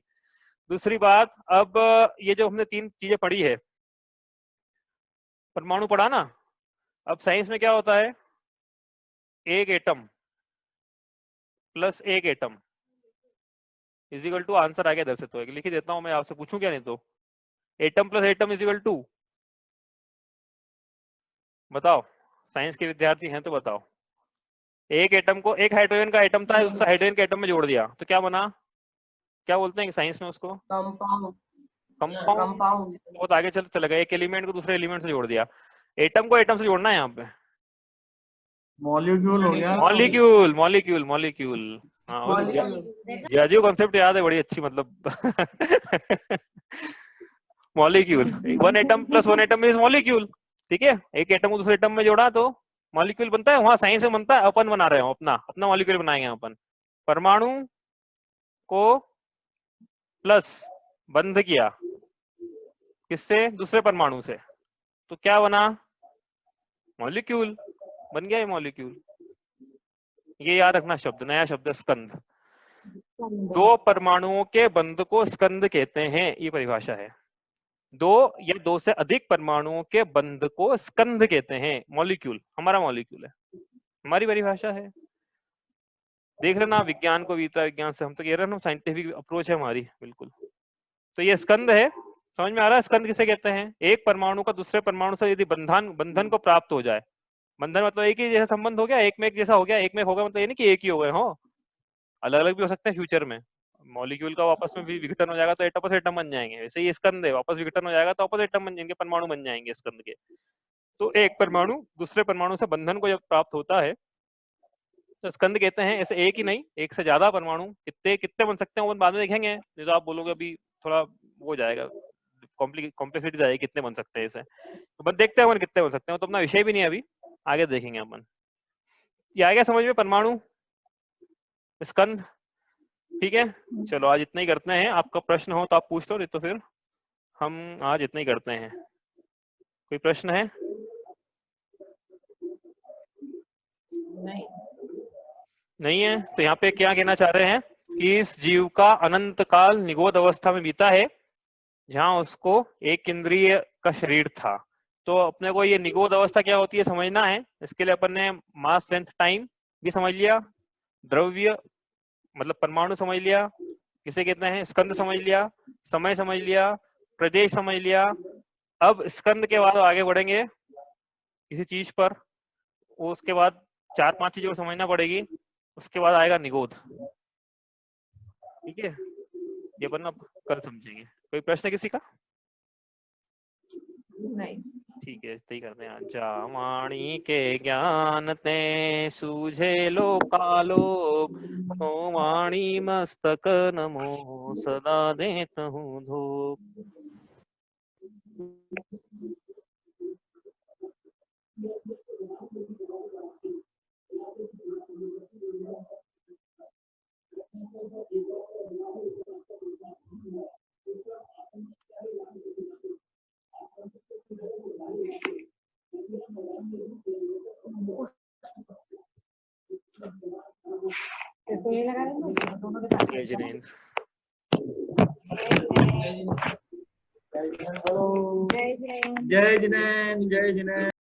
दूसरी बात, अब ये जो हमने 3 चीजें पढ़ी है, परमाणु पढ़ा ना, अब साइंस में क्या होता है, एक एटम प्लस एक atom is equal to, answer आ गया इधर से, तो लिख ही देता हूं मैं, आपसे पूछूं क्या नहीं तो, atom plus atom is equal to, बताओ, साइंस के विद्यार्थी हैं तो बताओ। एक एटम को, एक हाइड्रोजन का एटम था, उस हाइड्रोजन के एटम में जोड़ दिया तो क्या बना, क्या बोलते हैं साइंस में उसको,
कंपाउंड।
कंपाउंड।
कंपाउंड।
बहुत आगे चलेगा, एक एलिमेंट को दूसरे एलिमेंट से जोड़ दिया। एटम को एटम से जोड़ना है यहाँ पे,
मॉलिक्यूल हो गया।
Molecule, molecule, molecule. हाँ, जियाजियो कॉन्सेप्ट याद है, बड़ी अच्छी, मतलब molecule, 1 atom plus 1 atom is molecule. ठीक है, एक एटम को दूसरे एटम में जोड़ा तो मॉलिक्यूल बनता है, वहां साइंस में बनता है, अपन बना रहे हो अपना अपना मॉलिक्यूल बनाएंगे अपन। परमाणु को प्लस बंध किया किससे, दूसरे परमाणु से, तो क्या बना, मॉलिक्यूल बन गया, ये मॉलिक्यूल। ये याद रखना शब्द, नया शब्द स्कंद। 2 परमाणुओं के बंध को स्कंद कहते हैं, ये परिभाषा है। 2 या 2 से अधिक परमाणुओं के बंध को स्कंद कहते हैं। मॉलिक्यूल हमारा मॉलिक्यूल है, हमारी परिभाषा है। देख लेना विज्ञान को विद्या विज्ञान से, हम तो कह रहे हैं साइंटिफिक अप्रोच है हमारी, बिल्कुल। तो ये स्कंद है, समझ में आ रहा है स्कंद किसे कहते हैं। एक परमाणु का दूसरे परमाणु से यदि बंधन को प्राप्त हो जाए, बंधन मतलब एक ही जैसा संबंध हो गया, एक में एक जैसा हो गया, एक में होगा मतलब ये नहीं कि एक ही हो गए हो, अलग अलग भी हो सकते हैं फ्यूचर में। मॉलिक्यूल का वापस में भी विघटन हो जाएगा तो एटम से एटम बन जाएंगे, वैसे ही स्कंद है, वापस विघटन हो जाएगा तो वापस एटम बन जाएंगे, परमाणु बन जाएंगे स्कंद के। तो एक परमाणु दूसरे परमाणु से बंधन को जब प्राप्त होता है तो स्कंद कहते हैं। ऐसे एक ही नहीं, एक से ज्यादा परमाणु, कितने कितने बन सकते हैं वो बाद में देखेंगे, नहीं तो आप बोलोगे अभी थोड़ा वो हो जाएगा, कॉम्प्लेक्सिटी जाएगी, कितने बन सकते हैं ऐसे, तो देखते हैं अपन कितने बन सकते हैं, तो अपना विषय भी नहीं है अभी, आगे देखेंगे अपन। ये आ गया समझ में, परमाणु स्कंद, ठीक है। चलो आज इतना ही करते हैं, आपका प्रश्न हो तो आप पूछ लो, नहीं तो फिर हम आज इतना ही करते हैं। कोई प्रश्न है? नहीं है, तो यहाँ पे क्या कहना चाह रहे हैं कि इस जीव का अनंत काल निगोद अवस्था में बीता है, जहां उसको एक इंद्रिय का शरीर था। तो अपने को ये निगोद अवस्था क्या होती है समझना है। इसके लिए अपन ने मास लेंथ टाइम भी समझ लिया, द्रव्य मतलब परमाणु समझ लिया, किसे कहते हैं स्कंद समझ लिया, समय समझ लिया, प्रदेश समझ लिया। अब स्कंद के बाद आगे बढ़ेंगे किसी चीज पर, वो उसके बाद 4-5 चीजों को समझना पड़ेगी, उसके बाद आएगा निगोद। ठीक है, ये अपन अब कल समझेंगे। कोई प्रश्न किसी का?
नहीं।
ठीक है, इतना ही करते हैं। जावाणी के ज्ञान ते सूझे लो कालो, तो वाणी मस्तक नमो सदा देत हूँ धूप। जय जिनेन्द्र।
जय जिनेन्द्र। जय जिनेन्द्र।